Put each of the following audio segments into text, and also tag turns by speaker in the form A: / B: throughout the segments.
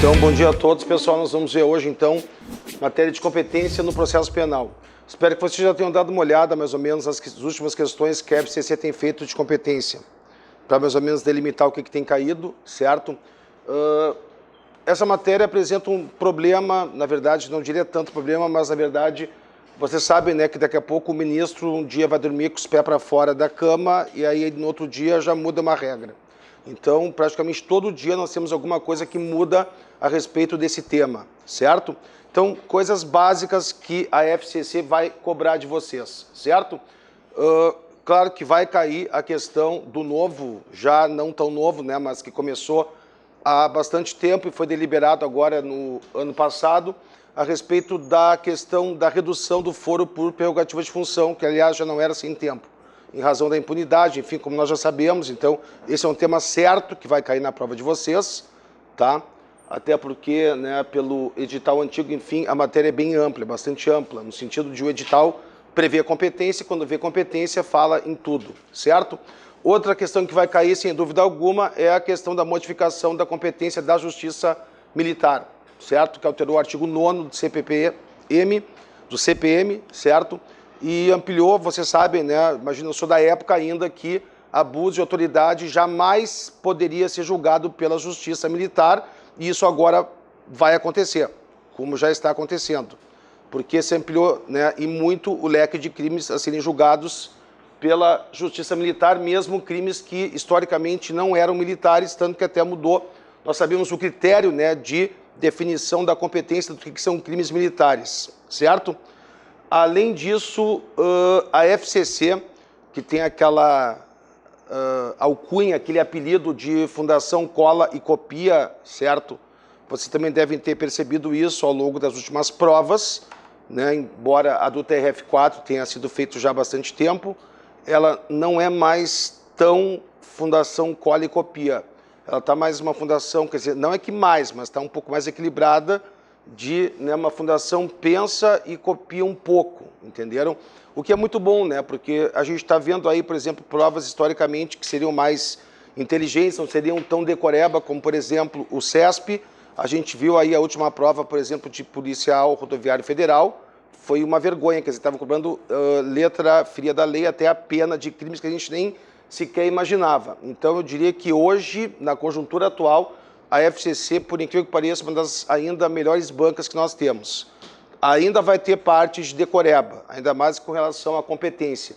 A: Então, bom dia a todos, pessoal. Nós vamos ver hoje, então, matéria de competência no processo penal. Espero que vocês já tenham dado uma olhada, mais ou menos, nas últimas questões que a FCC tem feito de competência, para mais ou menos delimitar o que tem caído, certo? Essa matéria apresenta um problema, na verdade, não diria tanto problema, mas, na verdade, vocês sabem, né, que daqui a pouco o ministro um dia vai dormir com os pés para fora da cama e aí, no outro dia, já muda uma regra. Então, praticamente todo dia nós temos alguma coisa que muda a respeito desse tema, certo? Então, coisas básicas que a FCC vai cobrar de vocês, certo? Claro que vai cair a questão do novo, já não tão novo, né, mas que começou há bastante tempo e foi deliberado agora no ano passado, a respeito da questão da redução do foro por prerrogativa de função, que, aliás, já não era sem tempo, em razão da impunidade, enfim, como nós já sabemos. Então, esse é um tema certo que vai cair na prova de vocês, tá? Até porque, né, pelo edital antigo, enfim, a matéria é bem ampla, bastante ampla, no sentido de o edital prever competência, e quando vê competência, fala em tudo, certo? Outra questão que vai cair, sem dúvida alguma, é a questão da modificação da competência da Justiça Militar, certo? Que alterou o artigo 9º do CPM, certo? E ampliou, vocês sabem, né? Imagina, eu sou da época ainda que abuso de autoridade jamais poderia ser julgado pela Justiça Militar, e isso agora vai acontecer, como já está acontecendo, porque se ampliou, né, e muito o leque de crimes a serem julgados pela Justiça Militar, mesmo crimes que historicamente não eram militares, tanto que até mudou. Nós sabemos o critério, né, de definição da competência do que são crimes militares, certo? Além disso, a FCC, que tem aquela alcunha, aquele apelido de Fundação Cola e Copia, certo? Vocês também devem ter percebido isso ao longo das últimas provas, né? Embora a do TRF4 tenha sido feito já há bastante tempo, ela não é mais tão Fundação Cola e Copia. Ela está mais uma fundação, quer dizer, não é que mais, mas está um pouco mais equilibrada, de, né, uma fundação pensa e copia um pouco, entenderam? O que é muito bom, né, porque a gente está vendo aí, por exemplo, provas historicamente que seriam mais inteligentes, não seriam tão decoreba, como, por exemplo, o CESP. A gente viu aí a última prova, por exemplo, de policial rodoviário federal, foi uma vergonha, quer dizer, estavam cobrando letra fria da lei, até a pena de crimes que a gente nem sequer imaginava. Então, eu diria que hoje, na conjuntura atual, a FCC, por incrível que pareça, é uma das ainda melhores bancas que nós temos. Ainda vai ter parte de decoreba, ainda mais com relação à competência,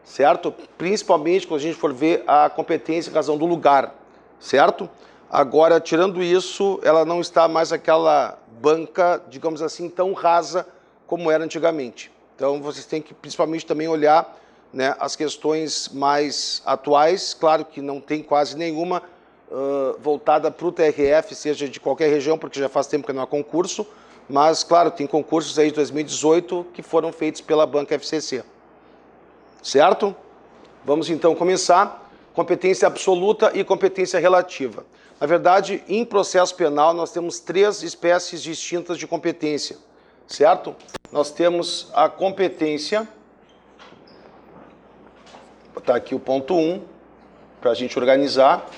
A: certo? Principalmente quando a gente for ver a competência em razão do lugar, certo? Agora, tirando isso, ela não está mais aquela banca, digamos assim, tão rasa como era antigamente. Então, vocês têm que, principalmente, também olhar, né, as questões mais atuais. Claro que não tem quase nenhuma voltada para o TRF, seja de qualquer região, porque já faz tempo que não há concurso, mas, claro, tem concursos aí de 2018 que foram feitos pela banca FCC. Certo? Vamos, então, começar. Competência absoluta e competência relativa. Na verdade, em processo penal, nós temos três espécies distintas de competência, certo? Nós temos a competência, vou botar aqui o ponto 1, para a gente organizar.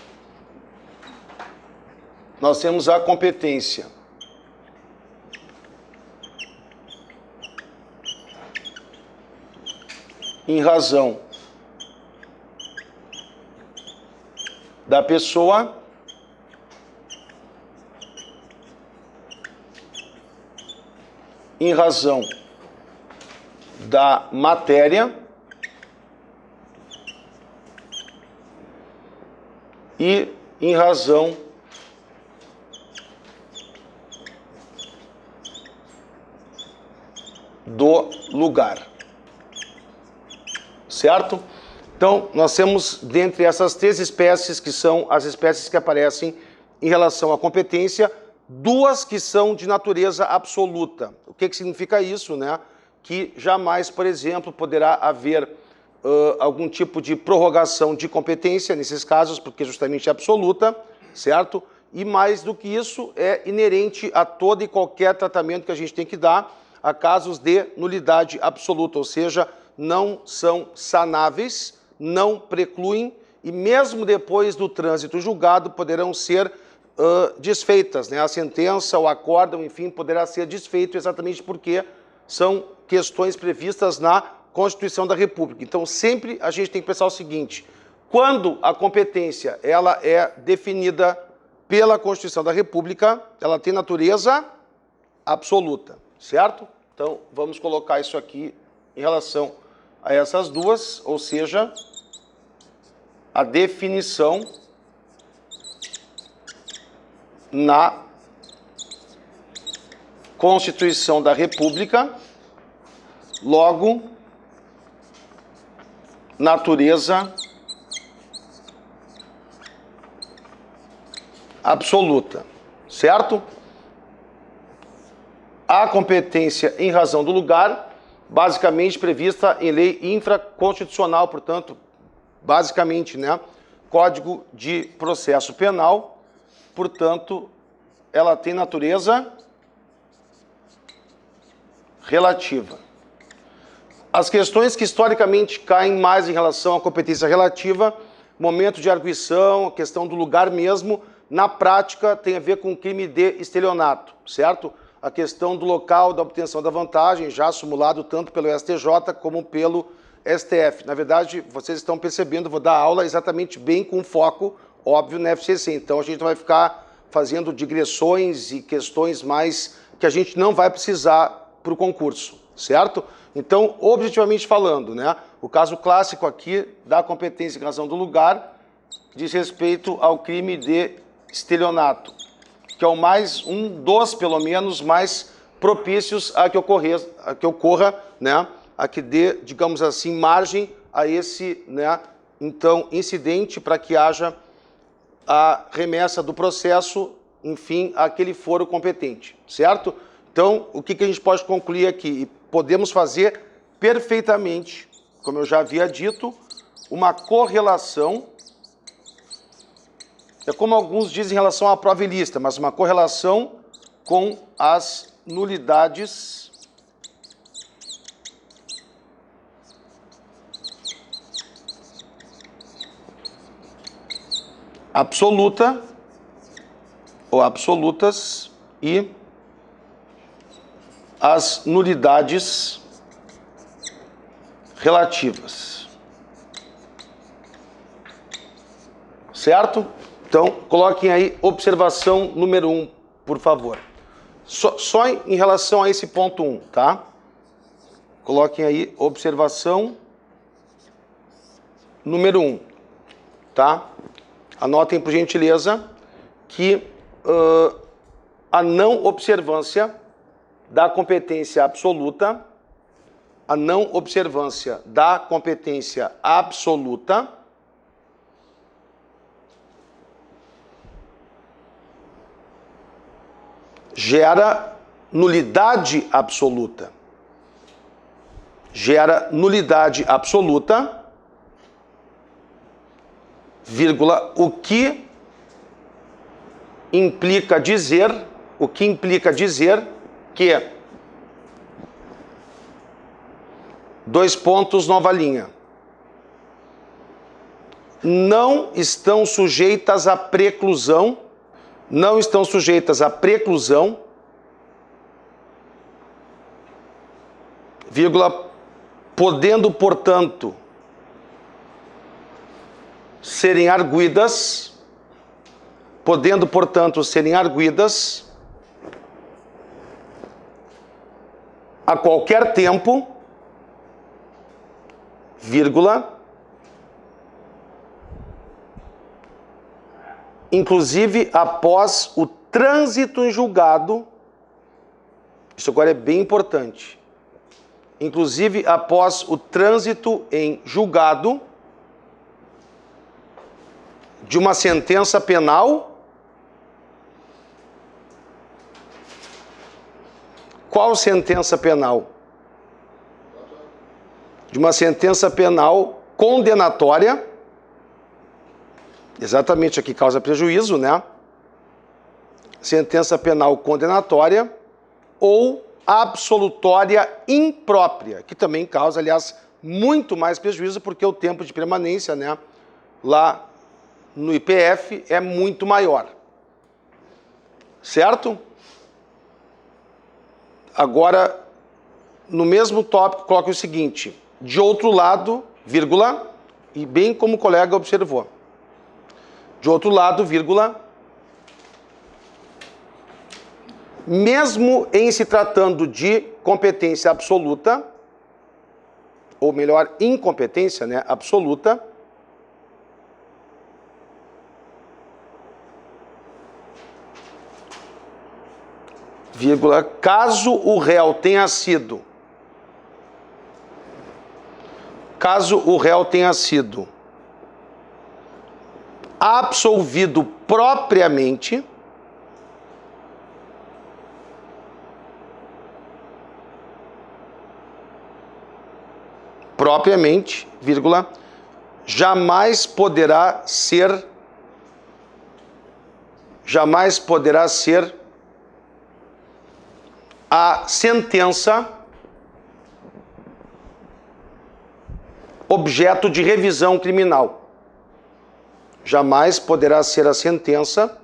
A: Nós temos a competência em razão da pessoa em razão da matéria e em razão do lugar, certo? Então, nós temos, dentre essas três espécies, que são as espécies que aparecem em relação à competência, duas que são de natureza absoluta. O que significa isso, né? Que jamais, por exemplo, poderá haver algum tipo de prorrogação de competência nesses casos, porque justamente é absoluta, certo? E mais do que isso, é inerente a todo e qualquer tratamento que a gente tem que dar a casos de nulidade absoluta, ou seja, não são sanáveis, não precluem e mesmo depois do trânsito julgado poderão ser desfeitas, né? A sentença, o acórdão, enfim, poderá ser desfeito exatamente porque são questões previstas na Constituição da República. Então, sempre a gente tem que pensar o seguinte: quando a competência ela é definida pela Constituição da República, ela tem natureza absoluta, certo? Então, vamos colocar isso aqui em relação a essas duas, ou seja, a definição na Constituição da República, logo, natureza absoluta, certo? A competência em razão do lugar, basicamente prevista em lei infraconstitucional, portanto, basicamente, né, Código de Processo Penal, portanto, ela tem natureza relativa. As questões que historicamente caem mais em relação à competência relativa, momento de arguição, a questão do lugar mesmo, na prática tem a ver com crime de estelionato, certo? A questão do local da obtenção da vantagem, já simulado tanto pelo STJ como pelo STF. Na verdade, vocês estão percebendo, vou dar aula exatamente bem com foco, óbvio, na FCC. Então, a gente vai ficar fazendo digressões e questões mais que a gente não vai precisar para o concurso, certo? Então, objetivamente falando, né, o caso clássico aqui da competência em razão do lugar diz respeito ao crime de estelionato, que é o mais, um dos, pelo menos, mais propícios a que ocorra, né, a que dê, digamos assim, margem a esse, né, então, incidente para que haja a remessa do processo, enfim, àquele foro competente, certo? Então, o que a gente pode concluir aqui? E podemos fazer perfeitamente, como eu já havia dito, uma correlação, é como alguns dizem em relação à prova ilícita, mas uma correlação com as nulidades absoluta ou absolutas e as nulidades relativas. Certo? Então, coloquem aí observação número 1, por favor. Só em relação a esse ponto 1, tá? Coloquem aí observação número 1, tá? Anotem, por gentileza, que a não observância da competência absoluta, a não observância da competência absoluta gera nulidade absoluta. Gera nulidade absoluta, vírgula, o que implica dizer que, dois pontos, nova linha, não estão sujeitas à preclusão, vírgula, podendo, portanto, serem arguidas, a qualquer tempo, vírgula, inclusive após o trânsito em julgado, isso agora é bem importante, inclusive após o trânsito em julgado de uma sentença penal. Qual sentença penal? De uma sentença penal condenatória, exatamente aqui causa prejuízo, né? Sentença penal condenatória ou absolutória imprópria, que também causa, aliás, muito mais prejuízo, porque o tempo de permanência, né, lá no IPF é muito maior. certo? Agora, no mesmo tópico, coloque o seguinte, de outro lado, vírgula, e bem como o colega observou. De outro lado, vírgula, mesmo em se tratando de competência absoluta, ou melhor, incompetência, né, absoluta, vírgula, caso o réu tenha sido absolvido propriamente, vírgula, jamais poderá ser a sentença objeto de revisão criminal. Jamais poderá ser a sentença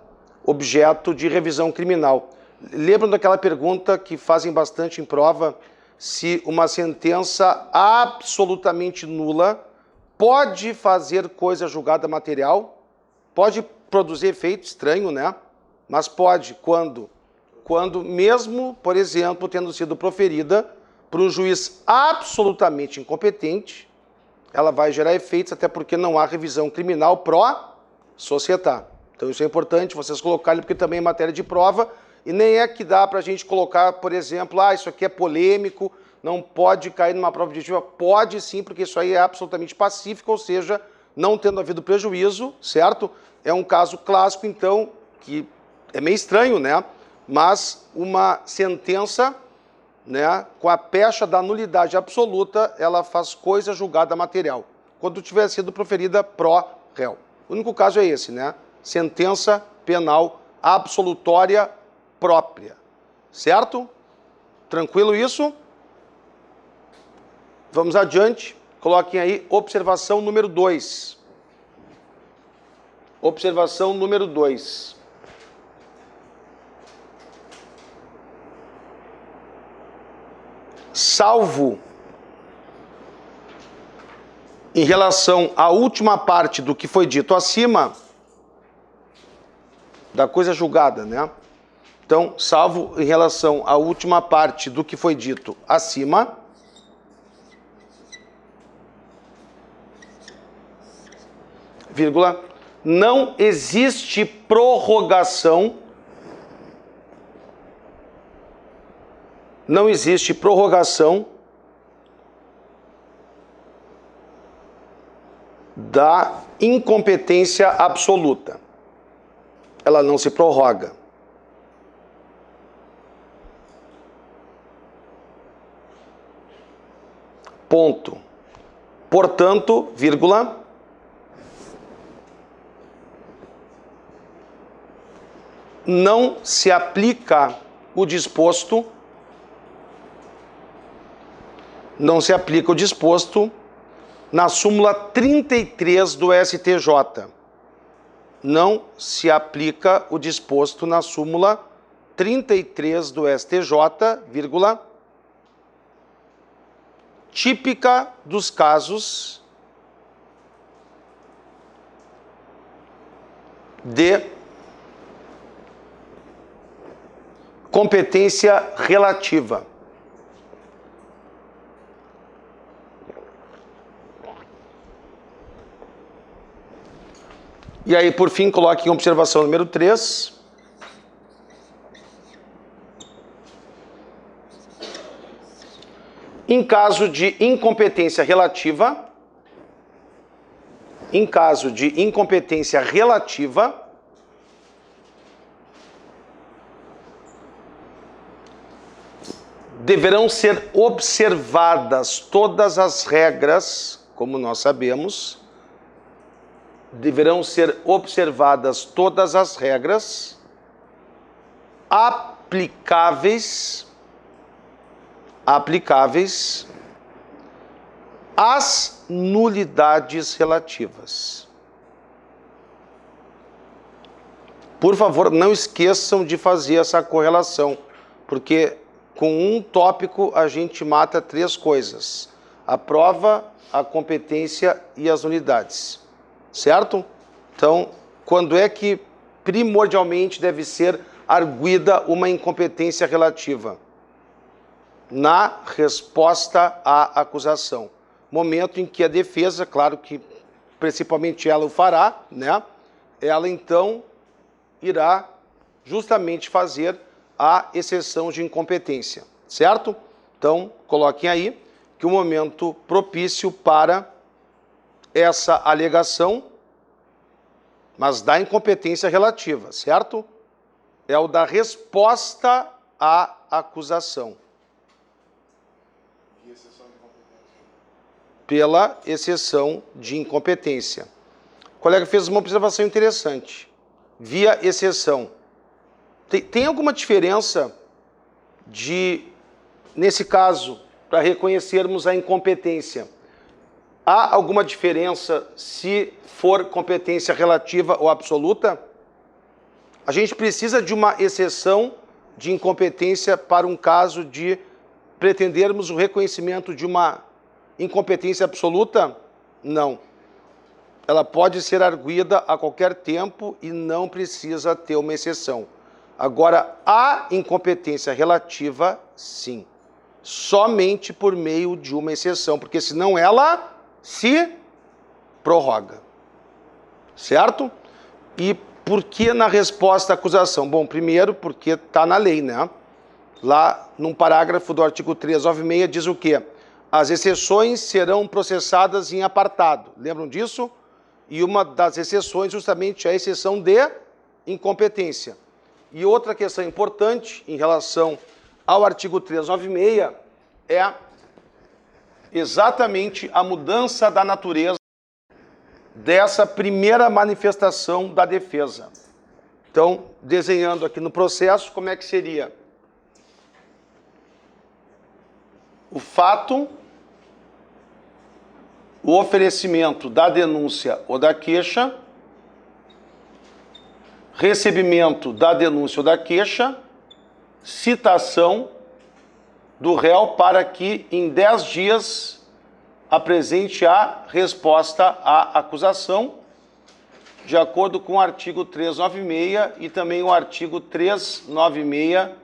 A: objeto de revisão criminal. Lembram daquela pergunta que fazem bastante em prova, se uma sentença absolutamente nula pode fazer coisa julgada material? Pode produzir efeito estranho, né? Mas pode, quando? Quando mesmo, por exemplo, tendo sido proferida por um juiz absolutamente incompetente, ela vai gerar efeitos, até porque não há revisão criminal pró societá. Então isso é importante vocês colocarem, porque também é matéria de prova, e nem é que dá para a gente colocar, por exemplo, isso aqui é polêmico, não pode cair numa prova objetiva. Pode sim, porque isso aí é absolutamente pacífico, ou seja, não tendo havido prejuízo, certo? É um caso clássico, então, que é meio estranho, né? Mas uma sentença, né, com a pecha da nulidade absoluta, ela faz coisa julgada material, quando tiver sido proferida pró-réu. O único caso é esse, né? Sentença penal absolutória própria, certo? Tranquilo isso? Vamos adiante. Coloquem aí observação número 2. Observação número 2. Salvo em relação à última parte do que foi dito acima, da coisa julgada, né? Então, salvo em relação à última parte do que foi dito acima, vírgula, não existe prorrogação, da incompetência absoluta. Ela não se prorroga. Ponto. Portanto, vírgula, não se aplica o disposto, na súmula 33 do STJ. Não se aplica o disposto na súmula 33 do STJ, vírgula, típica dos casos de competência relativa. E aí, por fim, coloque em observação número 3. Em caso de incompetência relativa, deverão ser observadas todas as regras, como nós sabemos, aplicáveis às nulidades relativas. Por favor, não esqueçam de fazer essa correlação, porque com um tópico a gente mata 3 coisas: a prova, a competência e as unidades, certo? Então, quando é que primordialmente deve ser arguida uma incompetência relativa? Na resposta à acusação. Momento em que a defesa, claro que principalmente ela o fará, né? Ela então irá justamente fazer a exceção de incompetência, certo? Então, coloquem aí que o momento propício para essa alegação, mas da incompetência relativa, certo? É o da resposta à acusação.
B: E exceção de incompetência?
A: Pela exceção de incompetência. O colega fez uma observação interessante. Via exceção. Tem alguma diferença nesse caso, para reconhecermos a incompetência? Há alguma diferença se for competência relativa ou absoluta? A gente precisa de uma exceção de incompetência para um caso de pretendermos o reconhecimento de uma incompetência absoluta? Não. Ela pode ser arguida a qualquer tempo e não precisa ter uma exceção. Agora, a incompetência relativa, sim. Somente por meio de uma exceção, porque senão ela se prorroga. Certo? E por que na resposta à acusação? Bom, primeiro porque está na lei, né? Lá num parágrafo do artigo 396 diz o quê? As exceções serão processadas em apartado. Lembram disso? E uma das exceções justamente é a exceção de incompetência. E outra questão importante em relação ao artigo 396 é exatamente a mudança da natureza dessa primeira manifestação da defesa. Então, desenhando aqui no processo, como é que seria? O fato, o oferecimento da denúncia ou da queixa, recebimento da denúncia ou da queixa, citação do réu para que em 10 dias apresente a resposta à acusação, de acordo com o artigo 396 e também o artigo 396,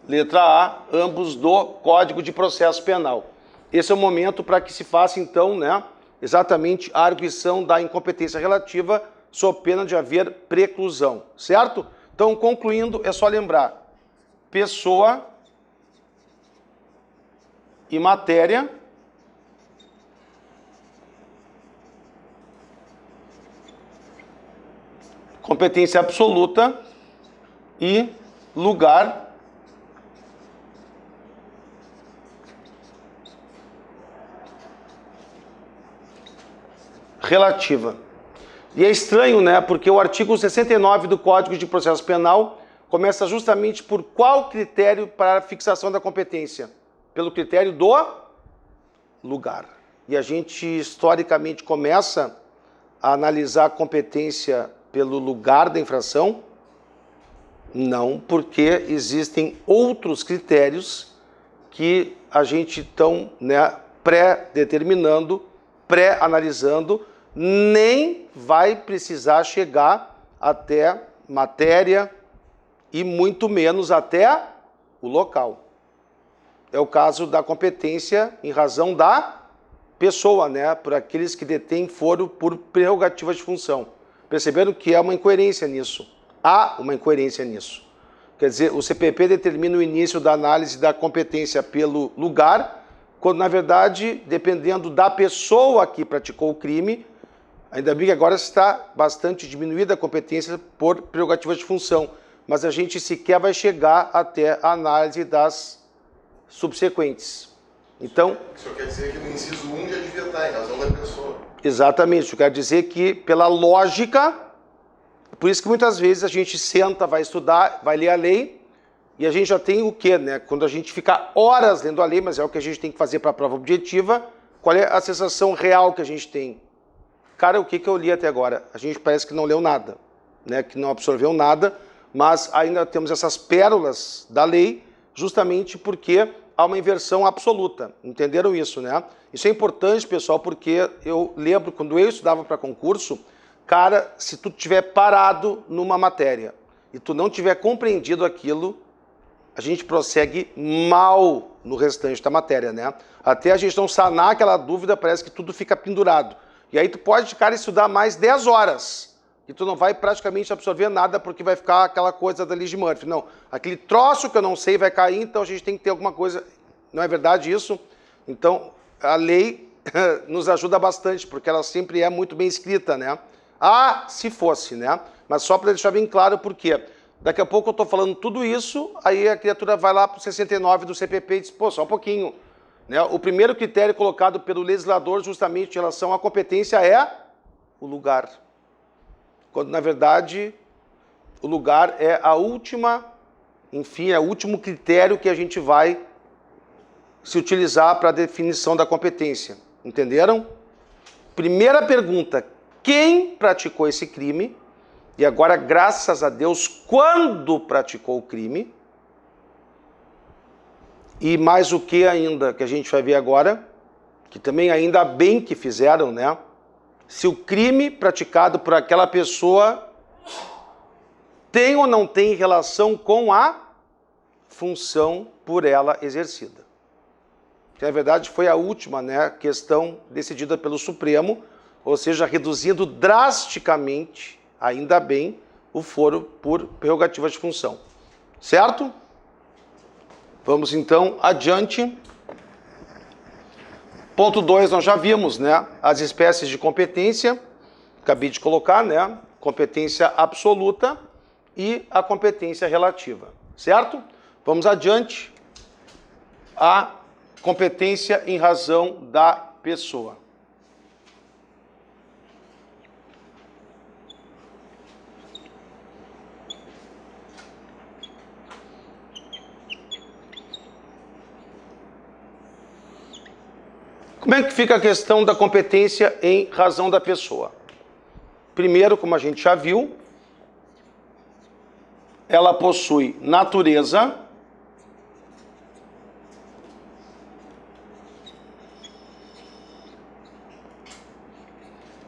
A: letra A, ambos do Código de Processo Penal. Esse é o momento para que se faça, então, né, exatamente a arguição da incompetência relativa, sob pena de haver preclusão, certo? Então, concluindo, é só lembrar: pessoa e matéria, competência absoluta e lugar relativa. E é estranho, né? Porque o artigo 69 do Código de Processo Penal começa justamente por qual critério para a fixação da competência? Pelo critério do lugar. E a gente, historicamente, começa a analisar a competência pelo lugar da infração? Não, porque existem outros critérios que a gente está, né, pré-determinando, pré-analisando, nem vai precisar chegar até matéria e muito menos até o local. É o caso da competência em razão da pessoa, né, por aqueles que detêm foro por prerrogativa de função. Perceberam que há uma incoerência nisso? Há uma incoerência nisso. Quer dizer, o CPP determina o início da análise da competência pelo lugar, quando, na verdade, dependendo da pessoa que praticou o crime, ainda bem que agora está bastante diminuída a competência por prerrogativa de função, mas a gente sequer vai chegar até a análise das subsequentes. Então,
B: o senhor quer dizer que no inciso 1 já devia estar em razão da pessoa.
A: Exatamente, eu quero dizer que pela lógica, por isso que muitas vezes a gente senta, vai estudar, vai ler a lei, e a gente já tem o quê, né? Quando a gente fica horas lendo a lei, mas é o que a gente tem que fazer para a prova objetiva, qual é a sensação real que a gente tem? Cara, o que eu li até agora? A gente parece que não leu nada. né, que não absorveu nada, mas ainda temos essas pérolas da lei, justamente porque há uma inversão absoluta. Entenderam isso, né? Isso é importante, pessoal, porque eu lembro, quando eu estudava para concurso, cara, se tu tiver parado numa matéria e tu não tiver compreendido aquilo, a gente prossegue mal no restante da matéria, né? Até a gente não sanar aquela dúvida, parece que tudo fica pendurado. E aí tu pode, cara, estudar mais 10 horas e tu não vai praticamente absorver nada porque vai ficar aquela coisa da lei de Murphy. Não, aquele troço que eu não sei vai cair, então a gente tem que ter alguma coisa. Não é verdade isso? Então, a lei nos ajuda bastante, porque ela sempre é muito bem escrita, né? Ah, se fosse, né? Mas só para deixar bem claro por quê. Daqui a pouco eu estou falando tudo isso, aí a criatura vai lá para o 69 do CPP e diz, pô, só um pouquinho. Né? O primeiro critério colocado pelo legislador justamente em relação à competência é o lugar. Quando, na verdade, o lugar é a última, enfim, é o último critério que a gente vai se utilizar para a definição da competência. Entenderam? Primeira pergunta, quem praticou esse crime? E agora, graças a Deus, quando praticou o crime? E mais o que ainda, que a gente vai ver agora, que também ainda bem que fizeram, né? Se o crime praticado por aquela pessoa tem ou não tem relação com a função por ela exercida. Que, na verdade, foi a última, né, questão decidida pelo Supremo, ou seja, reduzindo drasticamente, ainda bem, o foro por prerrogativa de função. Certo? Vamos, então, adiante. Ponto 2, nós já vimos, né? As espécies de competência, acabei de colocar, né? Competência absoluta e a competência relativa. Certo? Vamos adiante. A competência em razão da pessoa. Como é que fica a questão da competência em razão da pessoa? Primeiro, como a gente já viu, ela possui natureza,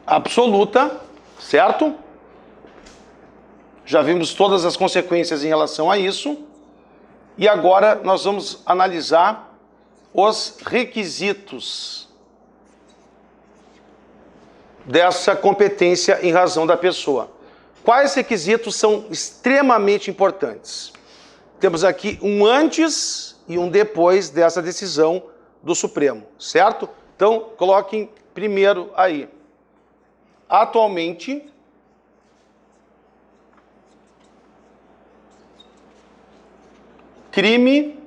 A: absoluta, certo? Já vimos todas as consequências em relação a isso. E agora nós vamos analisar os requisitos dessa competência em razão da pessoa. Quais requisitos são extremamente importantes? Temos aqui um antes e um depois dessa decisão do Supremo, certo? Então, coloquem primeiro aí. Atualmente, crime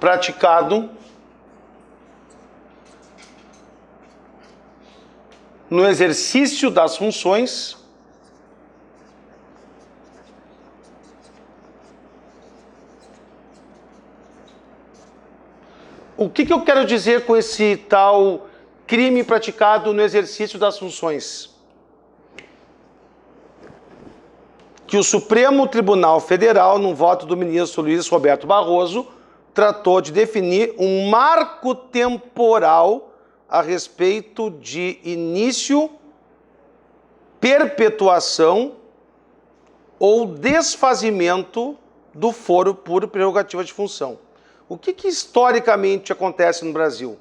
A: praticado no exercício das funções O que eu quero dizer com esse tal crime praticado no exercício das funções? Que o Supremo Tribunal Federal, num voto do ministro Luiz Roberto Barroso, tratou de definir um marco temporal a respeito de início, perpetuação ou desfazimento do foro por prerrogativa de função. O que historicamente acontece no Brasil?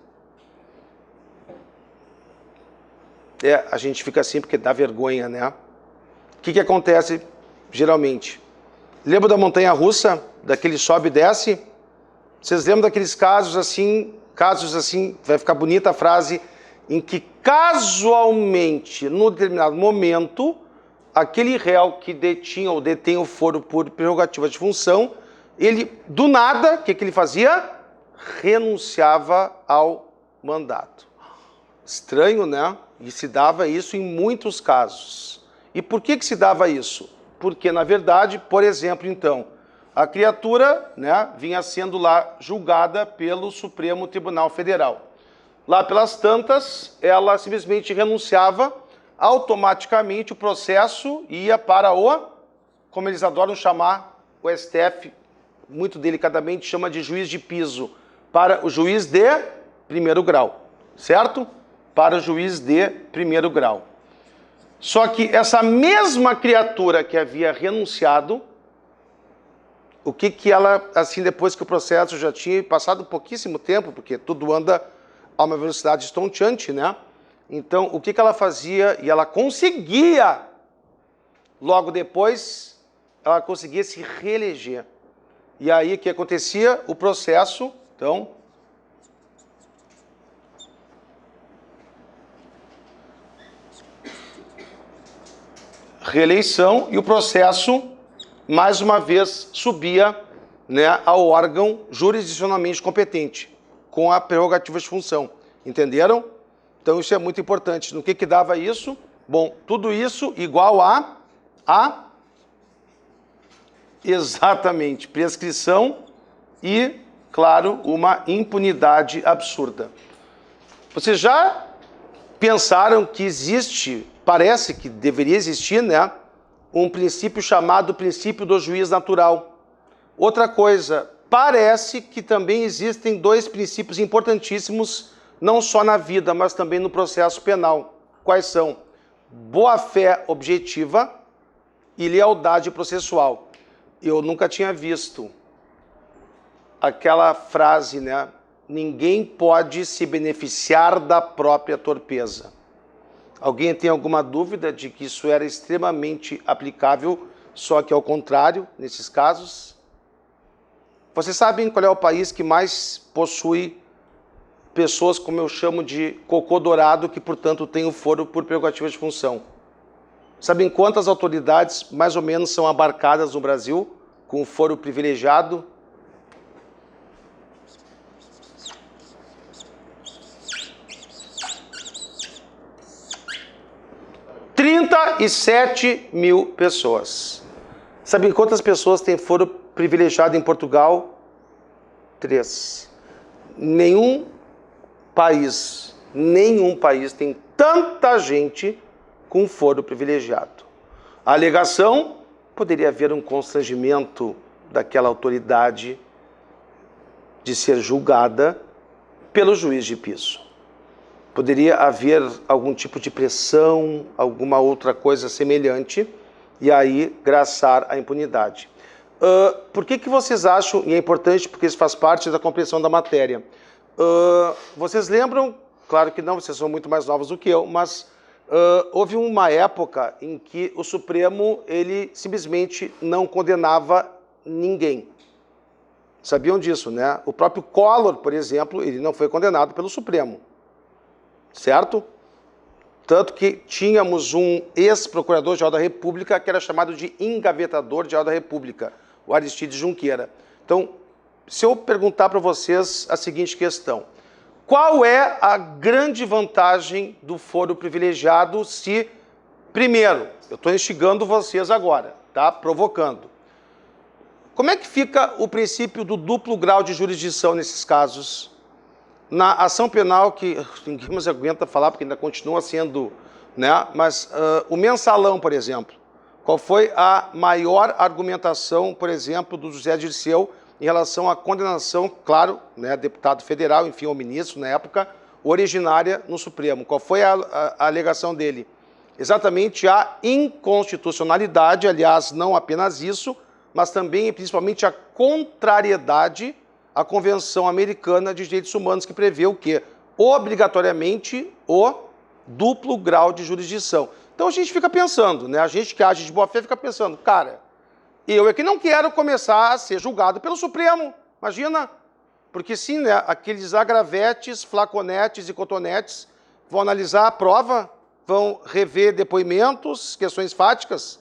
A: A gente fica assim porque dá vergonha, né? O que acontece geralmente? Lembra da montanha-russa, daquele sobe e desce? Vocês lembram daqueles casos assim, vai ficar bonita a frase, em que casualmente, num determinado momento, aquele réu que detinha ou detém o foro por prerrogativa de função, ele, do nada, o que ele fazia? Renunciava ao mandato. Estranho, né? E se dava isso em muitos casos. E por que se dava isso? Porque, na verdade, por exemplo, então, a criatura, né, vinha sendo lá julgada pelo Supremo Tribunal Federal. lá pelas tantas, ela simplesmente renunciava, automaticamente o processo ia para o, como eles adoram chamar, o STF, muito delicadamente, chama de juiz de piso, para o juiz de primeiro grau, certo? Para o juiz de primeiro grau. Só que essa mesma criatura que havia renunciado, o que ela, assim, depois que o processo já tinha passado pouquíssimo tempo, porque tudo anda a uma velocidade estonteante, né? Então, o que ela fazia? E ela conseguia, logo depois, ela conseguia se reeleger. E aí, o que acontecia? O processo, então, reeleição, e o processo, mais uma vez, subia, né, ao órgão jurisdicionalmente competente, com a prerrogativa de função. Entenderam? Então, isso é muito importante. No que dava isso? Bom, tudo isso igual a exatamente, prescrição e, claro, uma impunidade absurda. Vocês já pensaram que existe, parece que deveria existir, né, um princípio chamado princípio do juiz natural. Outra coisa, parece que também existem dois princípios importantíssimos, não só na vida, mas também no processo penal. Quais são? Boa-fé objetiva e lealdade processual. Eu nunca tinha visto aquela frase, né? Ninguém pode se beneficiar da própria torpeza. Alguém tem alguma dúvida de que isso era extremamente aplicável, só que ao contrário, nesses casos? Vocês sabem qual é o país que mais possui pessoas, como eu chamo de cocô dourado, que, portanto, tem o foro por prerrogativa de função? Sabem quantas autoridades, mais ou menos, são abarcadas no Brasil com o foro privilegiado? 37 mil pessoas. Sabem quantas pessoas têm foro privilegiado em Portugal? 3. Nenhum país tem tanta gente com foro privilegiado. A alegação: poderia haver um constrangimento daquela autoridade de ser julgada pelo juiz de piso. Poderia haver algum tipo de pressão, alguma outra coisa semelhante, e aí graçar a impunidade. Por que vocês acham, e é importante porque isso faz parte da compreensão da matéria, vocês lembram, claro que não, vocês são muito mais novos do que eu, mas houve uma época em que o Supremo, ele simplesmente não condenava ninguém. Sabiam disso, né? O próprio Collor, por exemplo, ele não foi condenado pelo Supremo. Certo? Tanto que tínhamos um ex-procurador-geral da República que era chamado de engavetador-geral da República, o Aristides Junqueira. Então, se eu perguntar para vocês a seguinte questão: qual é a grande vantagem do foro privilegiado se, primeiro, eu estou instigando vocês agora, tá? Provocando. Como é que fica o princípio do duplo grau de jurisdição nesses casos? Na ação penal, que ninguém mais aguenta falar, porque ainda continua sendo, né? Mas o mensalão, por exemplo, qual foi a maior argumentação, por exemplo, do José Dirceu em relação à condenação, claro, né, deputado federal, enfim, o ministro na época, originária no Supremo? Qual foi a alegação dele? Exatamente a inconstitucionalidade, aliás, não apenas isso, mas também e principalmente a contrariedade a Convenção Americana de Direitos Humanos, que prevê o quê? Obrigatoriamente o duplo grau de jurisdição. Então a gente fica pensando, né? A gente que age de boa fé fica pensando, cara, eu é que não quero começar a ser julgado pelo Supremo, imagina? Porque sim, né, aqueles agravetes, flaconetes e cotonetes vão analisar a prova, vão rever depoimentos, questões fáticas?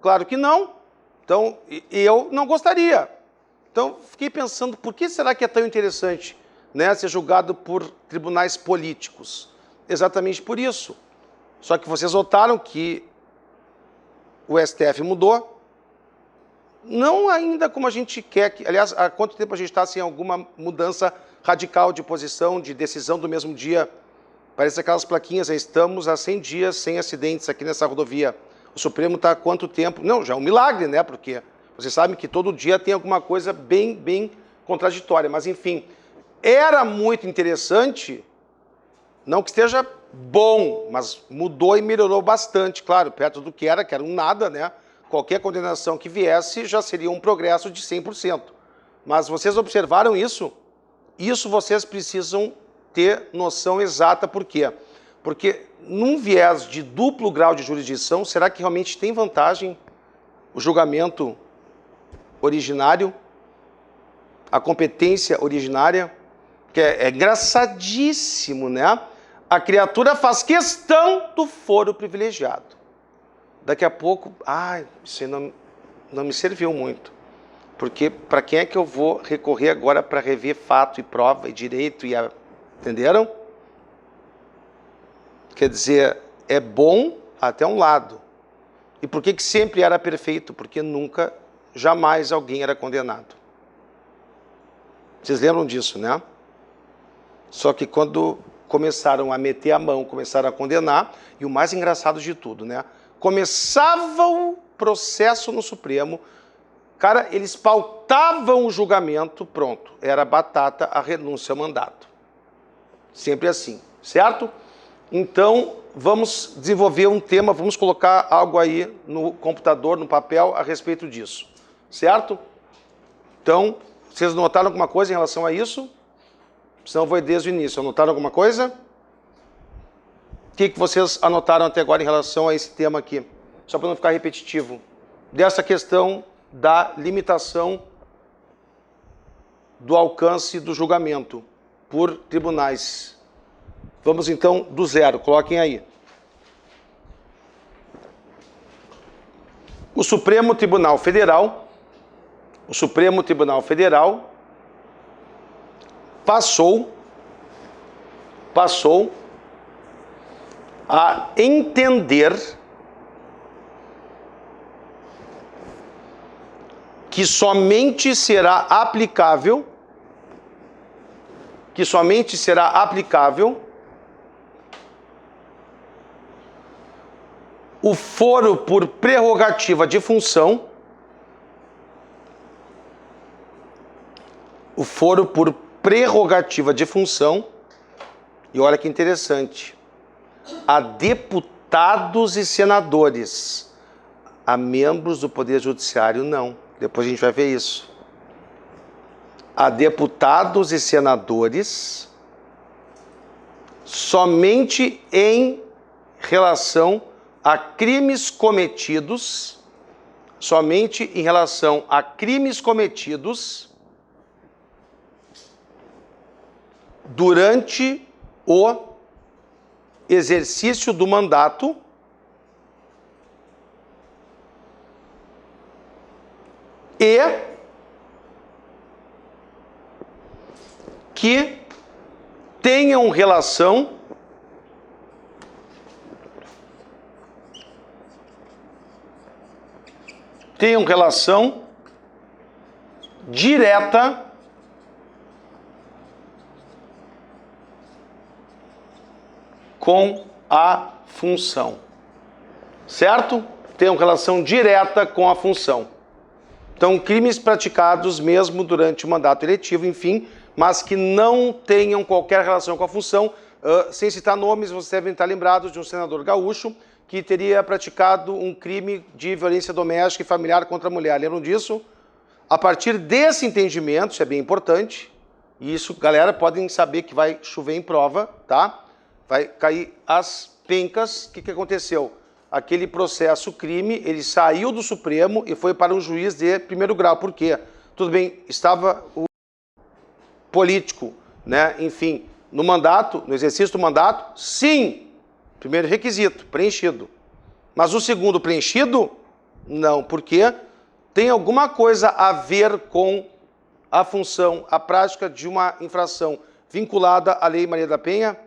A: Claro que não. Então, eu não gostaria. Então, fiquei pensando, por que será que é tão interessante, né, ser julgado por tribunais políticos? Exatamente por isso. Só que vocês notaram que o STF mudou, não ainda como a gente quer, aliás, há quanto tempo a gente está sem alguma mudança radical de posição, de decisão do mesmo dia. Parece aquelas plaquinhas, estamos há 100 dias sem acidentes aqui nessa rodovia. O Supremo está há quanto tempo? Não, já é um milagre, né? Porque vocês sabem que todo dia tem alguma coisa bem contraditória. Mas, enfim, era muito interessante, não que esteja bom, mas mudou e melhorou bastante, claro, perto do que era um nada, né? Qualquer condenação que viesse já seria um progresso de 100%. Mas vocês observaram isso? Isso vocês precisam ter noção exata. Por quê? Porque num viés de duplo grau de jurisdição, será que realmente tem vantagem o julgamento originário, a competência originária? Que é engraçadíssimo, né? A criatura faz questão do foro privilegiado. Daqui a pouco, isso aí não me serviu muito. Porque para quem é que eu vou recorrer agora para rever fato e prova e direito? Entenderam? Quer dizer, é bom até um lado. E por que sempre era perfeito? Porque nunca, jamais alguém era condenado. Vocês lembram disso, né? Só que quando começaram a meter a mão, começaram a condenar, e o mais engraçado de tudo, né? Começava o processo no Supremo, cara, eles pautavam o julgamento, pronto, era batata, a renúncia ao mandato. Sempre assim, certo? Então, vamos desenvolver um tema, vamos colocar algo aí no computador, no papel, a respeito disso, certo? Então, vocês notaram alguma coisa em relação a isso? Senão eu vou desde o início. Anotaram alguma coisa? O que vocês anotaram até agora em relação a esse tema aqui? Só para não ficar repetitivo. Dessa questão da limitação do alcance do julgamento por tribunais. Vamos então do zero, coloquem aí. O Supremo Tribunal Federal passou a entender que somente será aplicável o foro por prerrogativa de função, e olha que interessante, a deputados e senadores, a membros do Poder Judiciário não. Depois a gente vai ver isso. A deputados e senadores somente em relação a crimes cometidos, durante o exercício do mandato e que tenham relação direta com a função, certo? Tenham relação direta com a função. Então, crimes praticados mesmo durante o mandato eletivo, enfim, mas que não tenham qualquer relação com a função. Sem citar nomes, vocês devem estar lembrados de um senador gaúcho que teria praticado um crime de violência doméstica e familiar contra a mulher. Lembram disso? A partir desse entendimento, isso é bem importante, e isso, galera, podem saber que vai chover em prova, tá? Vai cair as pencas. O que aconteceu? Aquele processo crime, ele saiu do Supremo e foi para um juiz de primeiro grau. Por quê? Tudo bem, estava o político, né? Enfim, no mandato, no exercício do mandato, sim. Primeiro requisito, preenchido. Mas o segundo preenchido, não. Por quê? Tem alguma coisa a ver com a função, a prática de uma infração vinculada à Lei Maria da Penha?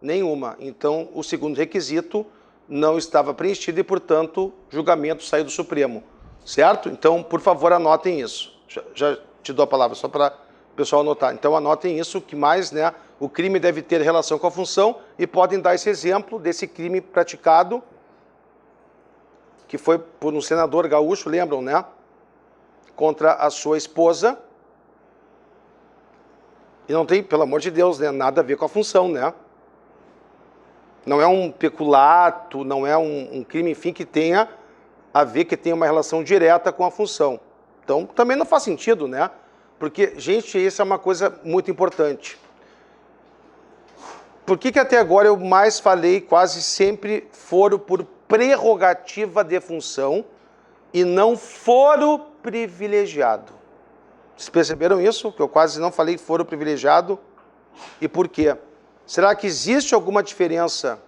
A: Nenhuma. Então, o segundo requisito não estava preenchido e, portanto, julgamento saiu do Supremo. Certo? Então, por favor, anotem isso. Já te dou a palavra só para pessoal anotar. Então anotem isso, que mais, né? O crime deve ter relação com a função e podem dar esse exemplo desse crime praticado, que foi por um senador gaúcho, lembram, né? Contra a sua esposa. E não tem, pelo amor de Deus, né, nada a ver com a função, né? Não é um peculato, não é um crime, enfim, que tenha a ver, que tenha uma relação direta com a função. Então, também não faz sentido, né? Porque, gente, isso é uma coisa muito importante. Por que até agora eu mais falei quase sempre foro por prerrogativa de função e não foro privilegiado? Vocês perceberam isso? Que eu quase não falei foro privilegiado. E por quê? Será que existe alguma diferença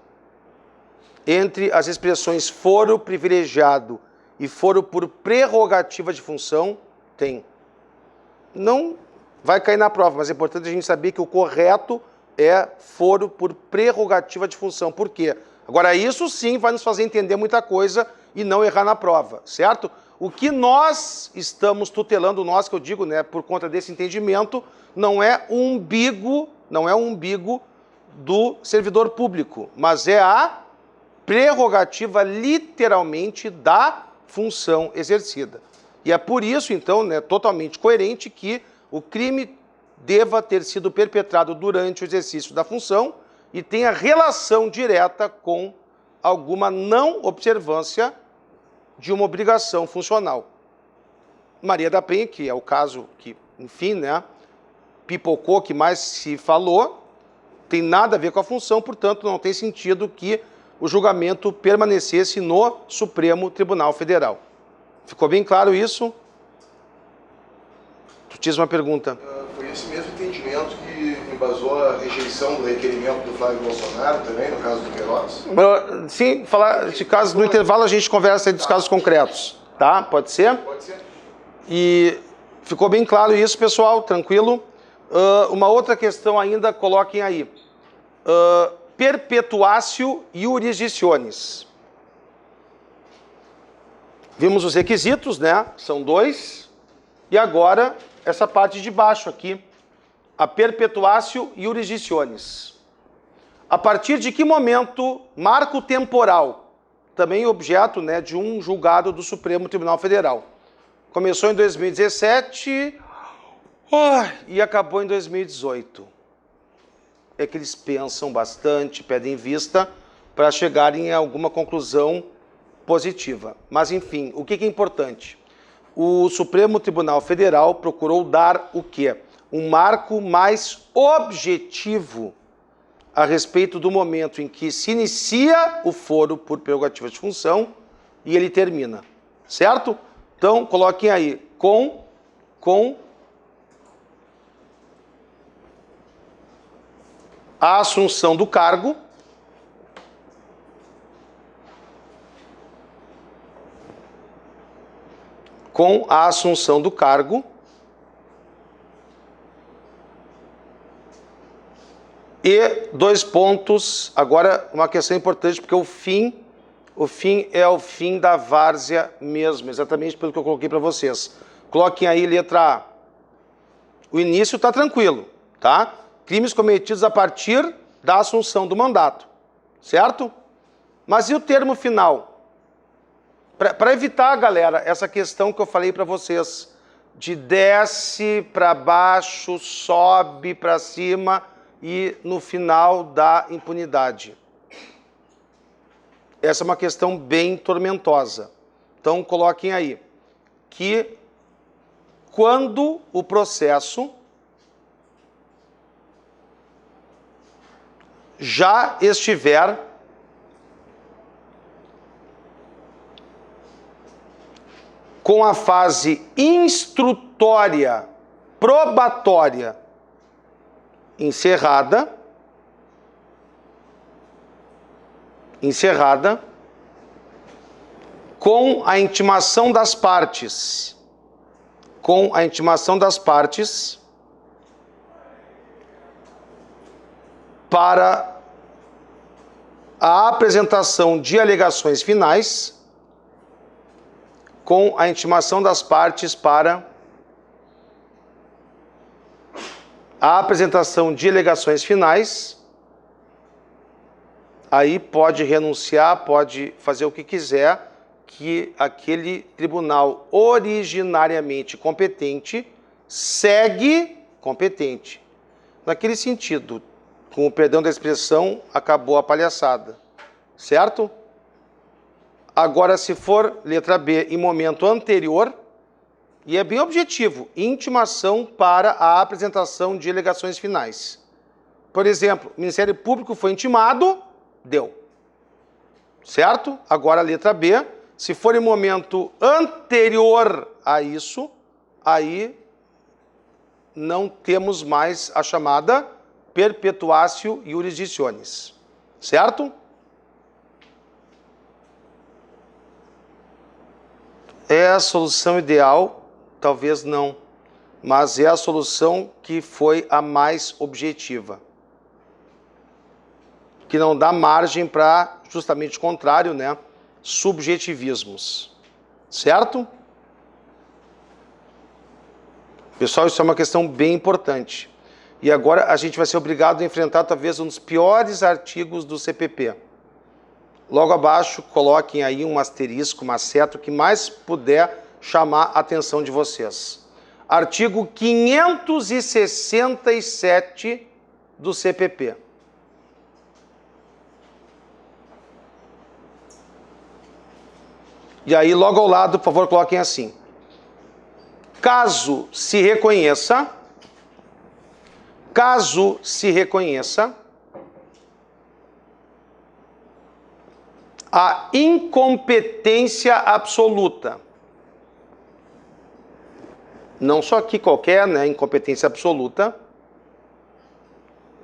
A: entre as expressões foro privilegiado e foro por prerrogativa de função? Tem. Não vai cair na prova, mas é importante a gente saber que o correto é foro por prerrogativa de função. Por quê? Agora, isso sim vai nos fazer entender muita coisa e não errar na prova, certo? O que nós estamos tutelando, nós que eu digo, né, por conta desse entendimento, não é o umbigo do servidor público, mas é a prerrogativa literalmente da função exercida. E é por isso, então, né, totalmente coerente que o crime deva ter sido perpetrado durante o exercício da função e tenha relação direta com alguma não observância de uma obrigação funcional. Maria da Penha, que é o caso que, enfim, né, pipocou, que mais se falou, tem nada a ver com a função, portanto, não tem sentido que o julgamento permanecesse no Supremo Tribunal Federal. Ficou bem claro isso? Tu tinhas uma pergunta.
B: Foi esse mesmo entendimento que embasou a rejeição do requerimento do Flávio Bolsonaro também, no caso do Queiroz?
A: Sim, falar de casos no intervalo, a gente conversa aí dos casos concretos, tá? Pode ser?
B: Pode ser.
A: E ficou bem claro isso, pessoal, tranquilo. Uma outra questão ainda, coloquem aí. Perpetuatio iurisdicionis. Vimos os requisitos, né? São 2. E agora, essa parte de baixo aqui. A perpetuatio iurisdicionis. A partir de que momento, marco temporal, também objeto, né, de um julgado do Supremo Tribunal Federal. Começou em 2017 e acabou em 2018. É que eles pensam bastante, pedem vista para chegarem a alguma conclusão positiva. Mas, enfim, o que é importante? O Supremo Tribunal Federal procurou dar o quê? Um marco mais objetivo a respeito do momento em que se inicia o foro por prerrogativa de função e ele termina. Certo? Então, coloquem aí, com a assunção do cargo, com a assunção do cargo e 2 pontos, agora uma questão importante, porque o fim é o fim da várzea mesmo, exatamente pelo que eu coloquei para vocês. Coloquem aí letra A. O início está tranquilo, tá? Crimes cometidos a partir da assunção do mandato, certo? Mas e o termo final? Para evitar, galera, essa questão que eu falei para vocês, de desce para baixo, sobe para cima e no final da impunidade. Essa é uma questão bem tormentosa. Então, coloquem aí que quando o processo já estiver com a fase instrutória, probatória encerrada, com a intimação das partes, para a apresentação de alegações finais, com a intimação das partes para a apresentação de alegações finais, aí pode renunciar, pode fazer o que quiser, que aquele tribunal originariamente competente segue competente. Naquele sentido, com o perdão da expressão, acabou a palhaçada, certo? Agora, se for letra B em momento anterior, e é bem objetivo, intimação para a apresentação de alegações finais. Por exemplo, o Ministério Público foi intimado, deu. Certo? Agora a letra B, se for em momento anterior a isso, aí não temos mais a chamada perpetuatio jurisdictionis. Certo? É a solução ideal? Talvez não, mas é a solução que foi a mais objetiva, que não dá margem para justamente o contrário, né? Subjetivismos, certo? Pessoal, isso é uma questão bem importante. E agora a gente vai ser obrigado a enfrentar talvez um dos piores artigos do CPP. Logo abaixo, coloquem aí um asterisco, uma seta, o que mais puder chamar a atenção de vocês. Artigo 567 do CPP. E aí, logo ao lado, por favor, coloquem assim. Caso se reconheça a incompetência absoluta. Não só aqui qualquer, né, incompetência absoluta.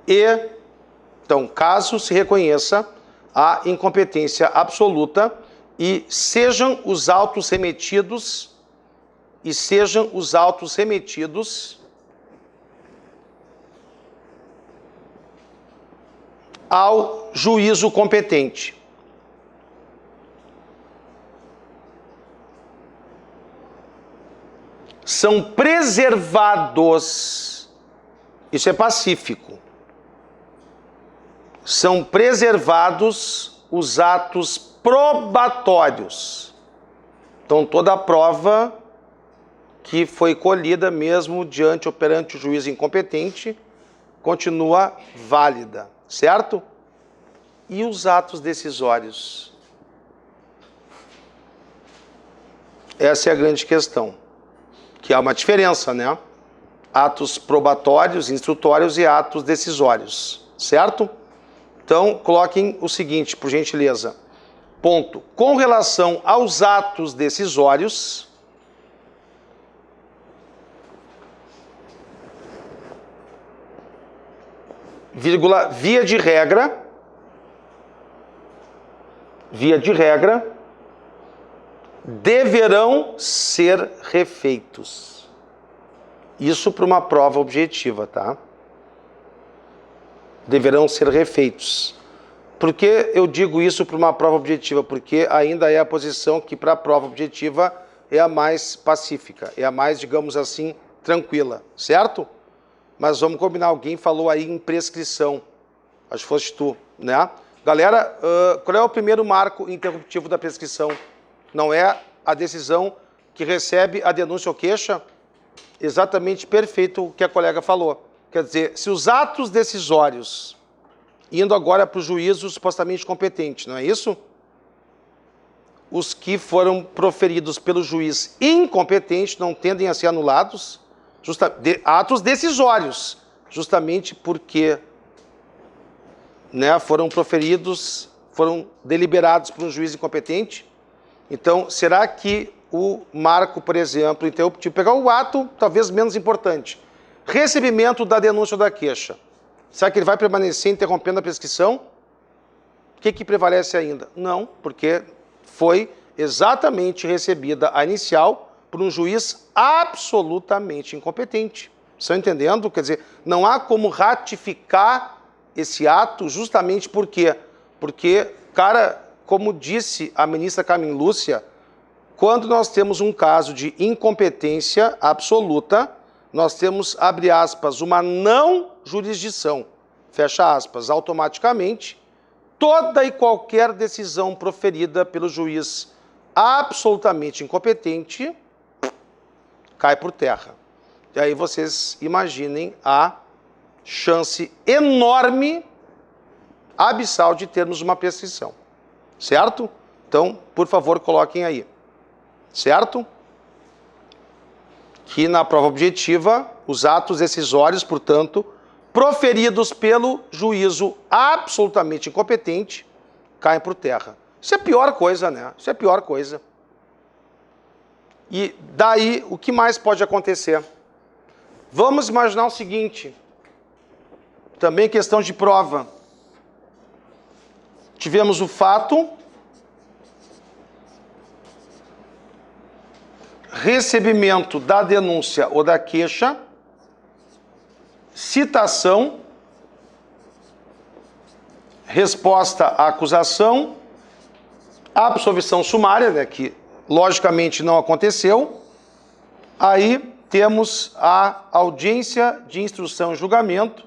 A: Então, caso se reconheça a incompetência absoluta e sejam os autos remetidos ao juízo competente. São preservados, isso é pacífico, são preservados os atos probatórios. Então, toda a prova que foi colhida mesmo diante ou perante o juiz incompetente continua válida, certo? E os atos decisórios? Essa é a grande questão, que há uma diferença, né? Atos probatórios, instrutórios e atos decisórios, certo? Então, coloquem o seguinte, por gentileza. Ponto. Com relação aos atos decisórios, vírgula, via de regra, deverão ser refeitos. Isso para uma prova objetiva, tá? Deverão ser refeitos. Por que eu digo isso para uma prova objetiva? Porque ainda é a posição que para a prova objetiva é a mais pacífica, é a mais, digamos assim, tranquila, certo? Mas vamos combinar, alguém falou aí em prescrição, acho que foste tu, né? Galera, qual é o primeiro marco interruptivo da prescrição? Não é a decisão que recebe a denúncia ou queixa? Exatamente perfeito o que a colega falou. Quer dizer, se os atos decisórios, indo agora para o juízo supostamente competente, não é isso? Os que foram proferidos pelo juiz incompetente não tendem a ser anulados, atos decisórios, justamente porque, né, foram proferidos, foram deliberados por um juiz incompetente. Então, será que o marco, por exemplo, interruptivo, pegar o ato talvez menos importante, recebimento da denúncia ou da queixa, será que ele vai permanecer interrompendo a prescrição? O que prevalece ainda? Não, porque foi exatamente recebida a inicial por um juiz absolutamente incompetente. Estão entendendo? Quer dizer, não há como ratificar esse ato justamente por quê? Porque, cara, como disse a ministra Carmen Lúcia, quando nós temos um caso de incompetência absoluta, nós temos, abre aspas, uma não jurisdição, fecha aspas, automaticamente, toda e qualquer decisão proferida pelo juiz absolutamente incompetente cai por terra. E aí vocês imaginem a chance enorme, abissal, de termos uma prescrição. Certo? Então, por favor, coloquem aí. Certo? Que na prova objetiva, os atos decisórios, portanto, proferidos pelo juízo absolutamente incompetente, caem por terra. Isso é a pior coisa, né? Isso é a pior coisa. E daí, o que mais pode acontecer? Vamos imaginar o seguinte, também questão de prova. Tivemos o fato, recebimento da denúncia ou da queixa, citação, resposta à acusação, absolvição sumária, né, que logicamente não aconteceu. Aí temos a audiência de instrução e julgamento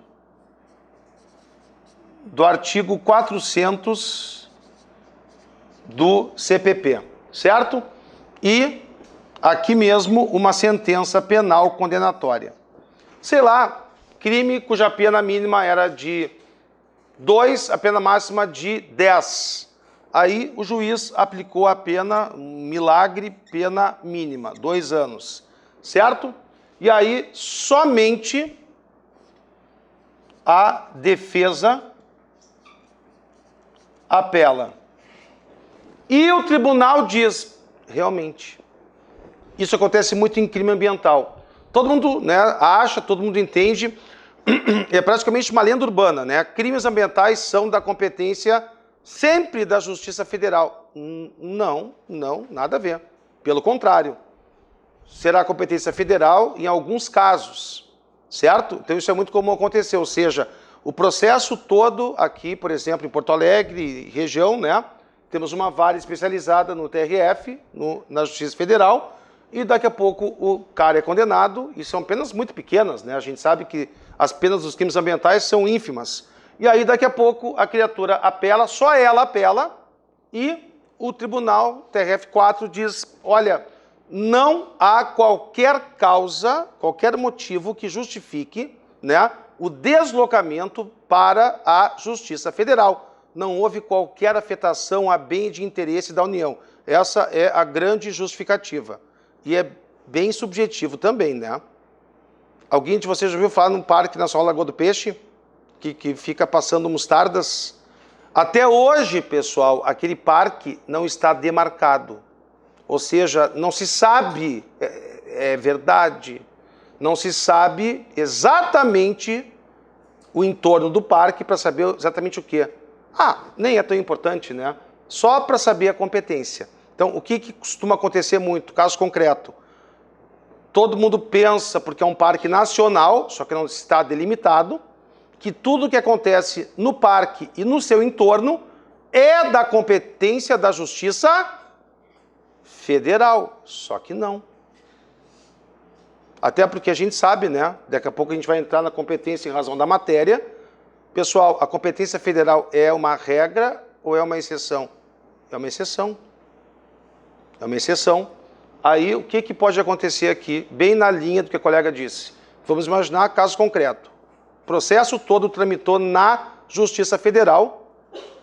A: do artigo 400 do CPP, certo? E aqui mesmo uma sentença penal condenatória. Sei lá, crime cuja pena mínima era de 2, a pena máxima de 10. Aí o juiz aplicou a pena, milagre, pena mínima, 2 anos, certo? E aí somente a defesa apela. E o tribunal diz, realmente, isso acontece muito em crime ambiental. Todo mundo, né, acha, todo mundo entende, é praticamente uma lenda urbana, né? Crimes ambientais são da competência sempre da Justiça Federal. Não, nada a ver. Pelo contrário, será competência federal em alguns casos, certo? Então isso é muito comum acontecer, ou seja, o processo todo aqui, por exemplo, em Porto Alegre, região, né? Temos uma vara especializada no TRF, na Justiça Federal, e daqui a pouco o cara é condenado, e são penas muito pequenas, né? A gente sabe que as penas dos crimes ambientais são ínfimas. E aí daqui a pouco a criatura apela, só ela apela, e o tribunal TRF4 diz, olha, não há qualquer causa, qualquer motivo que justifique, né, o deslocamento para a Justiça Federal. Não houve qualquer afetação a bem de interesse da União. Essa é a grande justificativa. E é bem subjetivo também, né? Alguém de vocês já ouviu falar num Parque Nacional Lagoa do Peixe? Que fica passando mostardas? Até hoje, pessoal, aquele parque não está demarcado. Ou seja, não se sabe, é verdade, não se sabe exatamente o entorno do parque para saber exatamente o quê. Ah, nem é tão importante, né? Só para saber a competência. Então, o que costuma acontecer muito? Caso concreto. Todo mundo pensa, porque é um parque nacional, só que não está delimitado, que tudo que acontece no parque e no seu entorno é da competência da Justiça Federal. Só que não. Até porque a gente sabe, né? Daqui a pouco a gente vai entrar na competência em razão da matéria. Pessoal, a competência federal é uma regra ou é uma exceção? É uma exceção. É uma exceção. Aí, o que pode acontecer aqui, bem na linha do que a colega disse? Vamos imaginar caso concreto. O processo todo tramitou na Justiça Federal.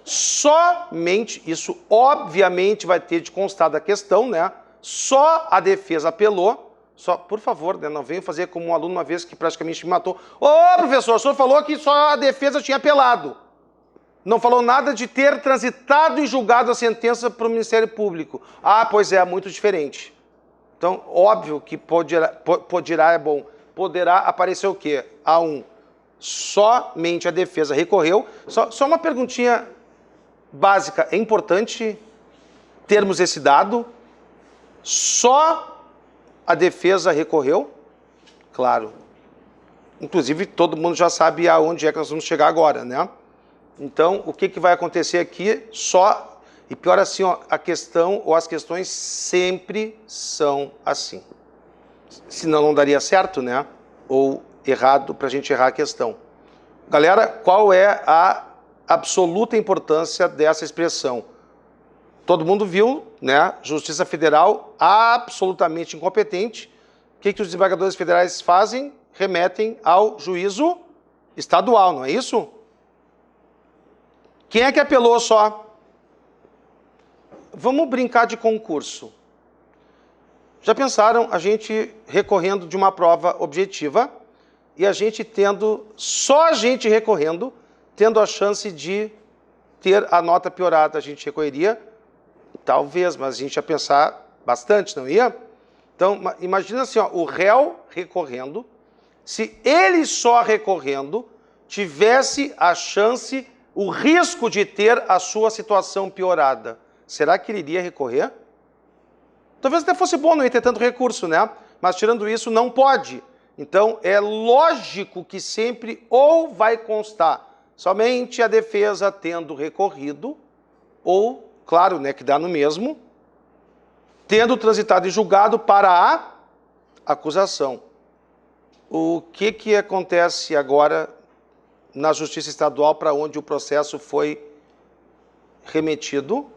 A: Somente, isso obviamente vai ter de constar da questão, né? Só a defesa apelou. Só, por favor, né, não venham fazer como um aluno uma vez que praticamente me matou. Ô, professor, o senhor falou que só a defesa tinha apelado. Não falou nada de ter transitado e julgado a sentença para o Ministério Público. Ah, pois é, muito diferente. Então, óbvio que poderá é bom. Poderá aparecer o quê? A1. Somente a defesa recorreu. Só uma perguntinha básica. É importante termos esse dado? Só a defesa recorreu? Claro. Inclusive, todo mundo já sabe aonde é que nós vamos chegar agora, né? Então, o que vai acontecer aqui? Só... E pior assim, ó, a questão ou as questões sempre são assim. Senão não daria certo, né? ou errado para a gente errar a questão. Galera, qual é a absoluta importância dessa expressão? Todo mundo viu, né? Justiça Federal absolutamente incompetente. O que os desembargadores federais fazem? Remetem ao juízo estadual, não é isso? Quem é que apelou só? Vamos brincar de concurso. Já pensaram a gente recorrendo de uma prova objetiva e a gente tendo, só a gente recorrendo, tendo a chance de ter a nota piorada? A gente recorreria? Talvez, mas a gente ia pensar bastante, não ia? Então, imagina assim, ó, o réu recorrendo, se ele só recorrendo tivesse a chance, o risco de ter a sua situação piorada, será que ele iria recorrer? Talvez até fosse bom não ia ter tanto recurso, né? Mas tirando isso, não pode. Então, é lógico que sempre ou vai constar somente a defesa tendo recorrido, ou, claro, né, que dá no mesmo, tendo transitado e julgado para a acusação. O que acontece agora na Justiça Estadual para onde o processo foi remetido?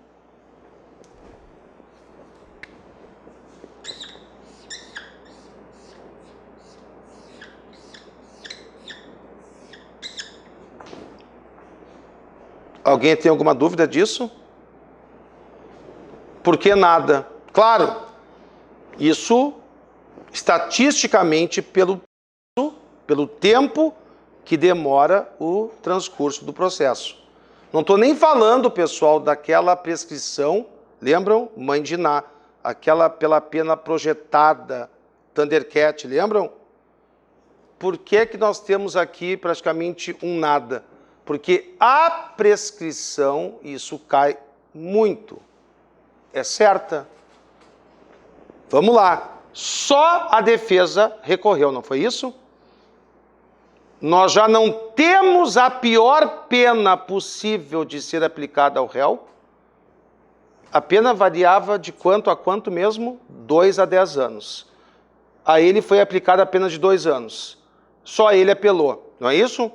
A: Alguém tem alguma dúvida disso? Por que nada? Claro, isso estatisticamente pelo tempo que demora o transcurso do processo. Não estou nem falando, pessoal, daquela prescrição, lembram? Mãe de Ná, aquela pela pena projetada, Thundercat, lembram? Por que que nós temos aqui praticamente um nada? Porque a prescrição, isso cai muito, é certa. Vamos lá, só a defesa recorreu, não foi isso? Nós já não temos a pior pena possível de ser aplicada ao réu. A pena variava de quanto a quanto mesmo? 2 a 10 anos. A ele foi aplicada a pena de 2 anos. Só ele apelou, não é isso?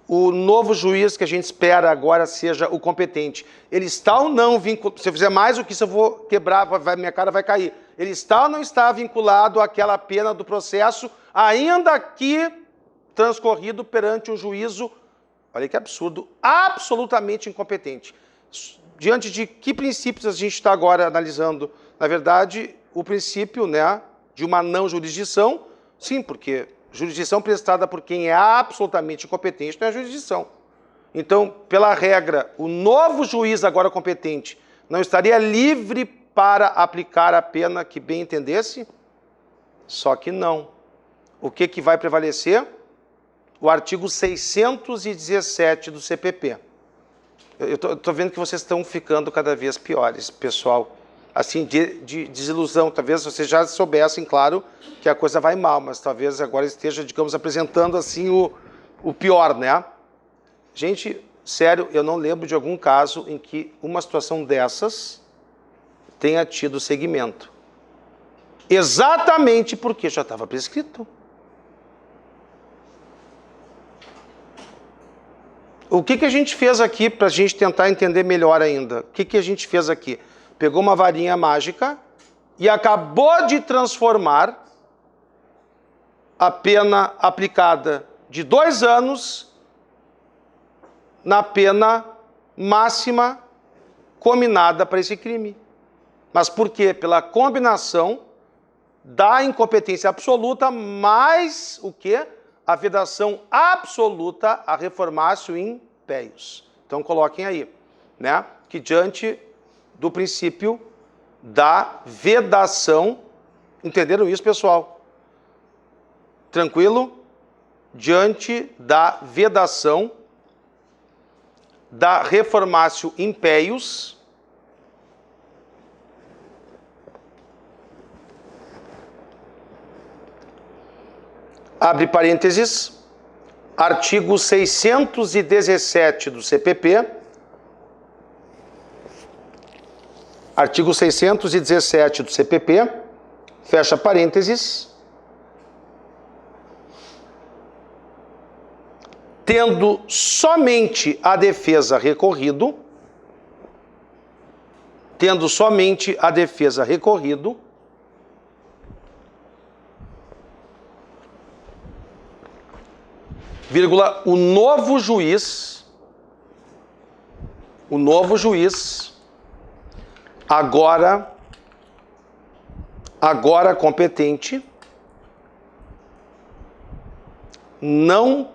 A: O novo juiz que a gente espera agora seja o competente, ele está ou não vinculado? Se eu fizer mais do que isso eu vou quebrar, minha cara vai cair. Ele está ou não está vinculado àquela pena do processo, ainda que transcorrido perante um juízo, olha que absurdo, absolutamente incompetente. Diante de que princípios a gente está agora analisando? Na verdade, o princípio, né, de uma não jurisdição, sim, porque jurisdição prestada por quem é absolutamente incompetente não é jurisdição. Então, pela regra, o novo juiz agora competente não estaria livre para aplicar a pena que bem entendesse? Só que não. O que vai prevalecer? O artigo 617 do CPP. Eu estou vendo que vocês estão ficando cada vez piores, pessoal. Assim, de desilusão. Talvez vocês já soubessem, claro, que a coisa vai mal, mas talvez agora esteja, digamos, apresentando assim o pior, né? Gente, sério, eu não lembro de algum caso em que uma situação dessas tenha tido seguimento. Exatamente porque já estava prescrito. O que a gente fez aqui para a gente tentar entender melhor ainda? O que a gente fez aqui? Pegou uma varinha mágica e acabou de transformar a pena aplicada de 2 anos na pena máxima combinada para esse crime. Mas por quê? Pela combinação da incompetência absoluta mais o quê? A vedação absoluta a reformácio in peius. Então coloquem aí, né? Que diante do princípio da vedação, entenderam isso, pessoal? Tranquilo? Diante da vedação da reformácio in peius, abre parênteses, artigo 617 do CPP, artigo 617 do CPP, fecha parênteses, tendo somente a defesa recorrido, vírgula, o novo juiz, agora competente, não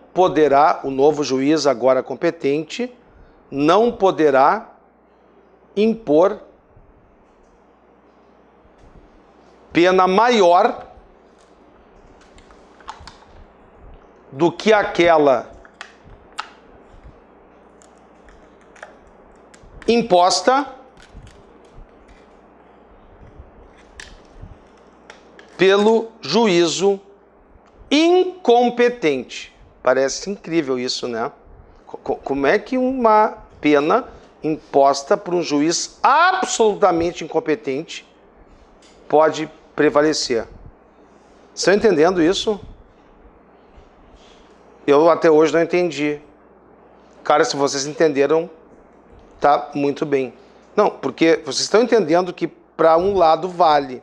A: poderá impor pena maior do que aquela imposta pelo juízo incompetente. Parece incrível isso, né? Como é que uma pena imposta por um juiz absolutamente incompetente pode prevalecer? Estão entendendo isso? Eu até hoje não entendi. Cara, se vocês entenderam, tá muito bem. Não, porque vocês estão entendendo que para um lado vale,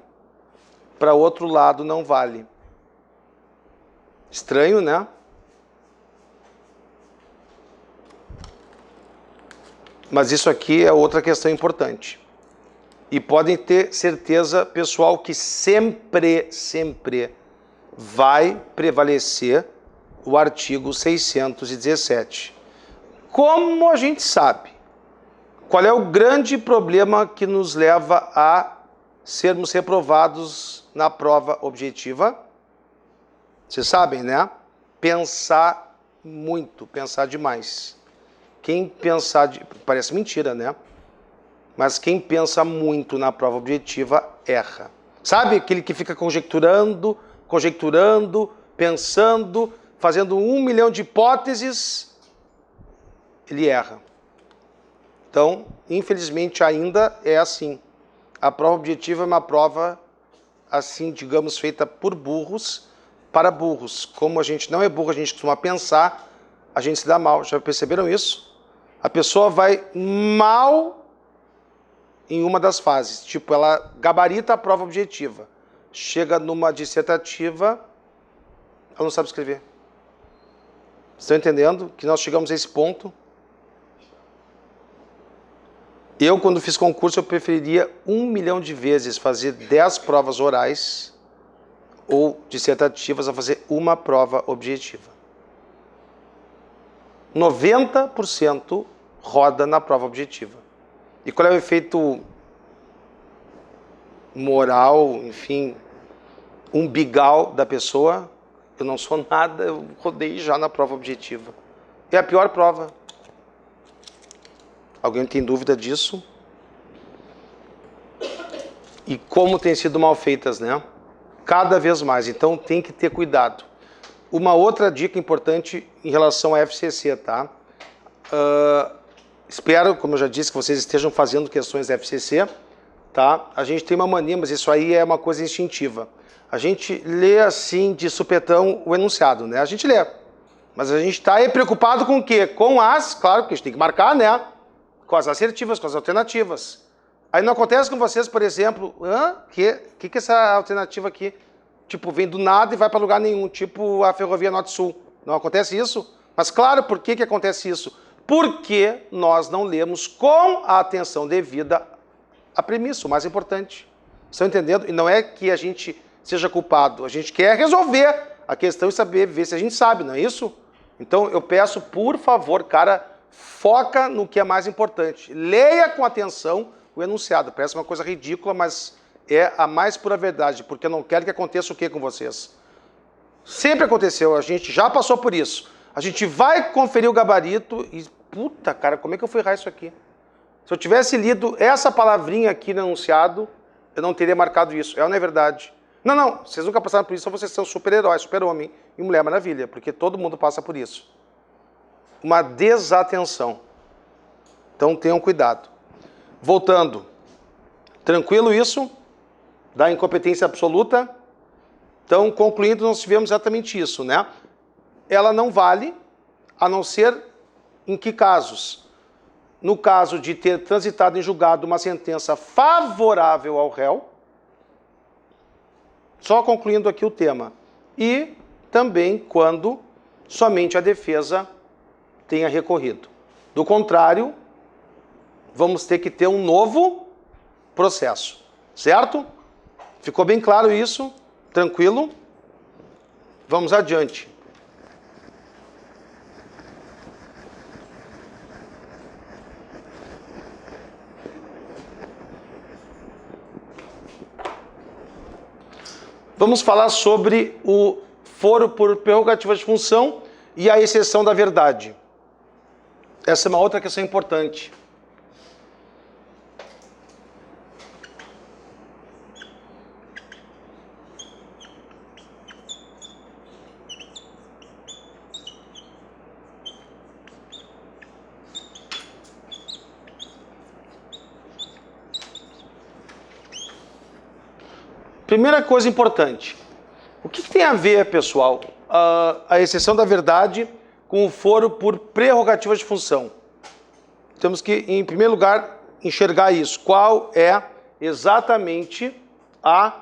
A: para outro lado não vale. Estranho, né? Mas isso aqui é outra questão importante. E podem ter certeza, pessoal, que sempre vai prevalecer o artigo 617. Como a gente sabe? Qual é o grande problema que nos leva a sermos reprovados na prova objetiva? Vocês sabem, né? Pensar muito, pensar demais. Quem pensar... Parece mentira, né? Mas quem pensa muito na prova objetiva erra. Sabe aquele que fica conjecturando, pensando, fazendo 1 milhão de hipóteses, ele erra. Então, infelizmente, ainda é assim. A prova objetiva é uma prova, assim, digamos, feita por burros para burros. Como a gente não é burro, a gente costuma pensar, a gente se dá mal. Já perceberam isso? A pessoa vai mal em uma das fases. Tipo, ela gabarita a prova objetiva. Chega numa dissertativa, ela não sabe escrever. Estão entendendo que nós chegamos a esse ponto? Eu, quando fiz concurso, eu preferiria 1 milhão de vezes fazer 10 provas orais ou dissertativas a fazer uma prova objetiva. 90% roda na prova objetiva. E qual é o efeito moral, enfim, umbigal da pessoa? Eu não sou nada, eu rodei já na prova objetiva. É a pior prova. Alguém tem dúvida disso? E como tem sido mal feitas, né? Cada vez mais. Então tem que ter cuidado. Uma outra dica importante em relação à FCC, tá? Espero, como eu já disse, que vocês estejam fazendo questões da FCC, tá? A gente tem uma mania, mas isso aí é uma coisa instintiva. A gente lê assim de supetão o enunciado, né? A gente lê. Mas a gente está aí preocupado com o quê? Com as, claro que a gente tem que marcar, né? Com as assertivas, com as alternativas. Aí não acontece com vocês, por exemplo, que é essa alternativa aqui? Tipo, vem do nada e vai para lugar nenhum, tipo a Ferrovia Norte-Sul. Não acontece isso? Mas claro, por que acontece isso? Porque nós não lemos com a atenção devida a premissa, o mais importante. Estão entendendo? E não é que a gente seja culpado, a gente quer resolver a questão e saber, ver se a gente sabe, não é isso? Então eu peço, por favor, cara, foca no que é mais importante. Leia com atenção o enunciado. Parece uma coisa ridícula, mas é a mais pura verdade, porque eu não quero que aconteça o que com vocês? Sempre aconteceu, a gente já passou por isso. A gente vai conferir o gabarito e, puta, cara, como é que eu fui errar isso aqui? Se eu tivesse lido essa palavrinha aqui no enunciado, eu não teria marcado isso. É ou não é verdade? Não, não, vocês nunca passaram por isso, então vocês são super-heróis, super-homem e Mulher Maravilha, porque todo mundo passa por isso. Uma desatenção. Então tenham cuidado. Voltando. Tranquilo isso? Da incompetência absoluta? Então, concluindo, nós tivemos exatamente isso, né? Ela não vale, a não ser em que casos? No caso de ter transitado em julgado uma sentença favorável ao réu, só concluindo aqui o tema, e também quando somente a defesa tenha recorrido. Do contrário, vamos ter que ter um novo processo, certo? Ficou bem claro isso? Tranquilo? Vamos adiante. Vamos falar sobre o foro por prerrogativa de função e a exceção da verdade. Essa é uma outra questão importante. Primeira coisa importante, o que tem a ver, pessoal, a exceção da verdade com o foro por prerrogativa de função? Temos que, em primeiro lugar, enxergar isso. Qual é exatamente a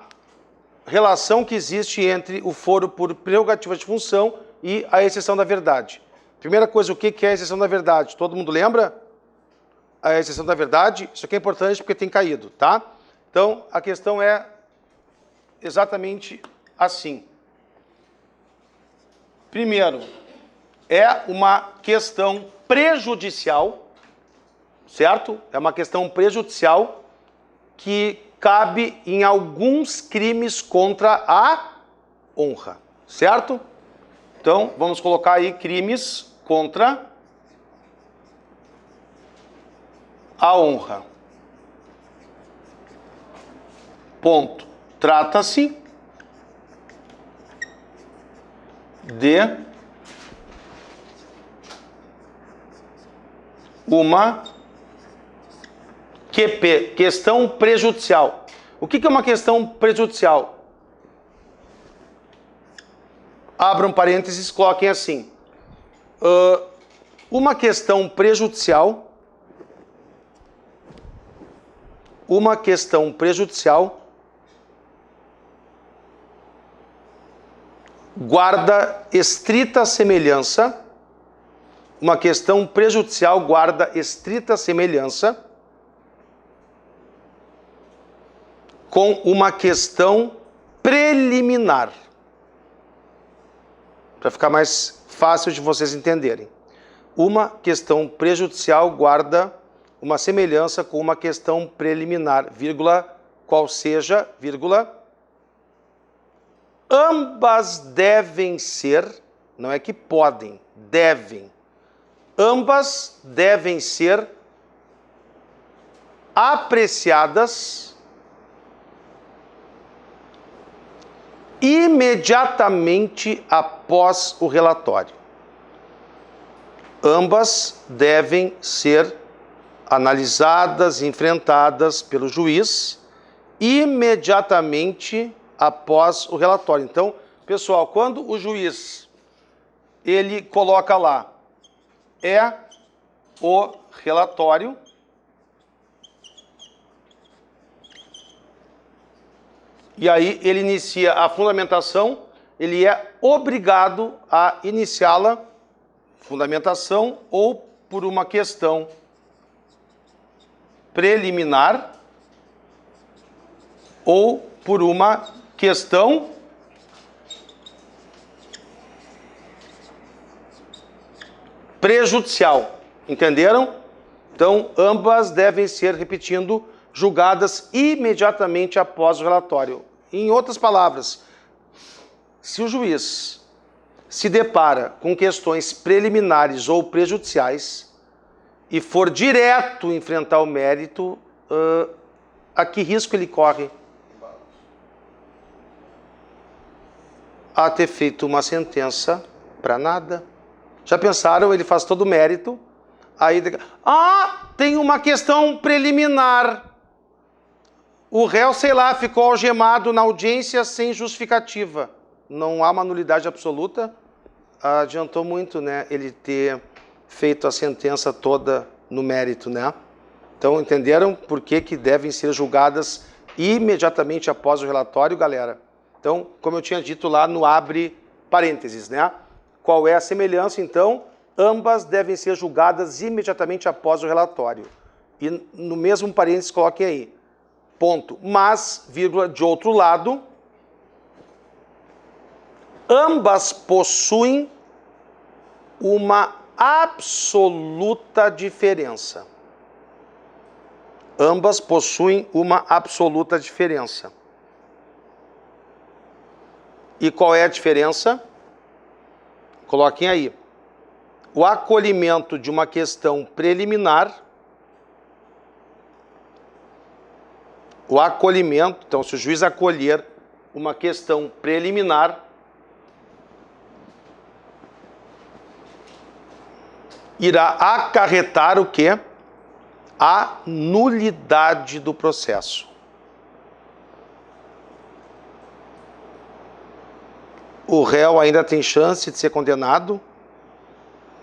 A: relação que existe entre o foro por prerrogativa de função e a exceção da verdade? Primeira coisa, o que é a exceção da verdade? Todo mundo lembra? A exceção da verdade, isso aqui é importante porque tem caído, tá? Então, a questão é exatamente assim. Primeiro, é uma questão prejudicial, certo? É uma questão prejudicial que cabe em alguns crimes contra a honra, certo? Então, vamos colocar aí crimes contra a honra. Ponto. Trata-se de uma QP, questão prejudicial. O que é uma questão prejudicial? Abram parênteses, coloquem assim. Uma questão prejudicial guarda estrita semelhança, uma questão prejudicial guarda estrita semelhança com uma questão preliminar. Para ficar mais fácil de vocês entenderem. Uma questão prejudicial guarda uma semelhança com uma questão preliminar, vírgula, qual seja, vírgula, ambas devem ser, não é que podem, devem. Ambas devem ser apreciadas imediatamente após o relatório. Ambas devem ser analisadas e enfrentadas pelo juiz imediatamente após o relatório. Então, pessoal, quando o juiz ele coloca lá o relatório, e aí ele inicia a fundamentação, ele é obrigado a iniciá-la, fundamentação, ou por uma questão preliminar, ou por uma questão prejudicial. Entenderam? Então, ambas devem ser, repetindo, julgadas imediatamente após o relatório. Em outras palavras, se o juiz se depara com questões preliminares ou prejudiciais e for direto enfrentar o mérito, a que risco ele corre? A ter feito uma sentença para nada. Já pensaram? Ele faz todo o mérito, aí tem uma questão preliminar. O réu, sei lá, ficou algemado na audiência sem justificativa. Não há uma nulidade absoluta. adiantou muito, né, ele ter feito a sentença toda no mérito, né? Então, entenderam por que devem ser julgadas imediatamente após o relatório, galera? Então, como eu tinha dito lá no abre parênteses, né? Qual é a semelhança, então? Ambas devem ser julgadas imediatamente após o relatório. E no mesmo parênteses, coloquem aí. Ponto. Mas, vírgula, de outro lado, ambas possuem uma absoluta diferença. Ambas possuem uma absoluta diferença. E qual é a diferença? Coloquem aí. O acolhimento de uma questão preliminar. O acolhimento, então, se o juiz acolher uma questão preliminar, irá acarretar o quê? A nulidade do processo. O réu ainda tem chance de ser condenado?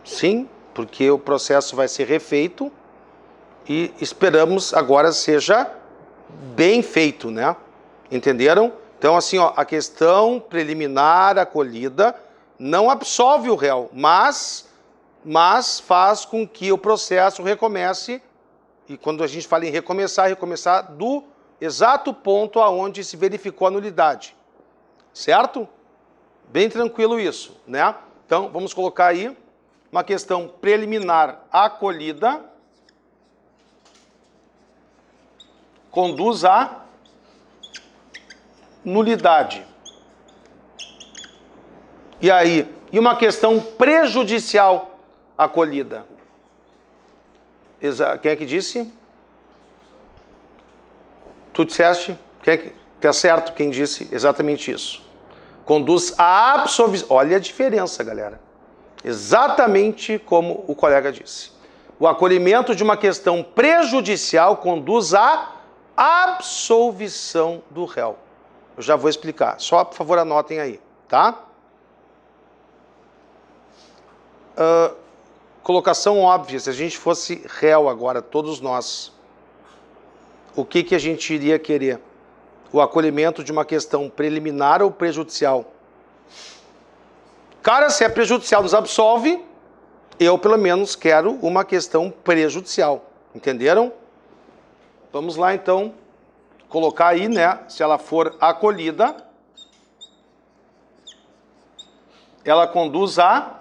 A: Sim, porque o processo vai ser refeito e esperamos agora seja bem feito, né? Entenderam? Então, assim, ó, a questão preliminar acolhida não absolve o réu, mas faz com que o processo recomece, e quando a gente fala em recomeçar do exato ponto aonde se verificou a nulidade. Certo? Bem tranquilo isso, né? Então, vamos colocar aí uma questão preliminar acolhida conduz à nulidade. E aí? E uma questão prejudicial acolhida? Quem é que disse? Tu disseste? Tá certo quem disse exatamente isso. Conduz à absolvição. Olha a diferença, galera. Exatamente como o colega disse. O acolhimento de uma questão prejudicial conduz à absolvição do réu. Eu já vou explicar. Só, por favor, anotem aí, tá? Colocação óbvia. Se a gente fosse réu agora, todos nós, o que a gente iria querer? O acolhimento de uma questão preliminar ou prejudicial? Cara, se é prejudicial, nos absolve. Eu, pelo menos, quero uma questão prejudicial. Entenderam? Vamos lá, então, colocar aí, né? Se ela for acolhida, ela conduz à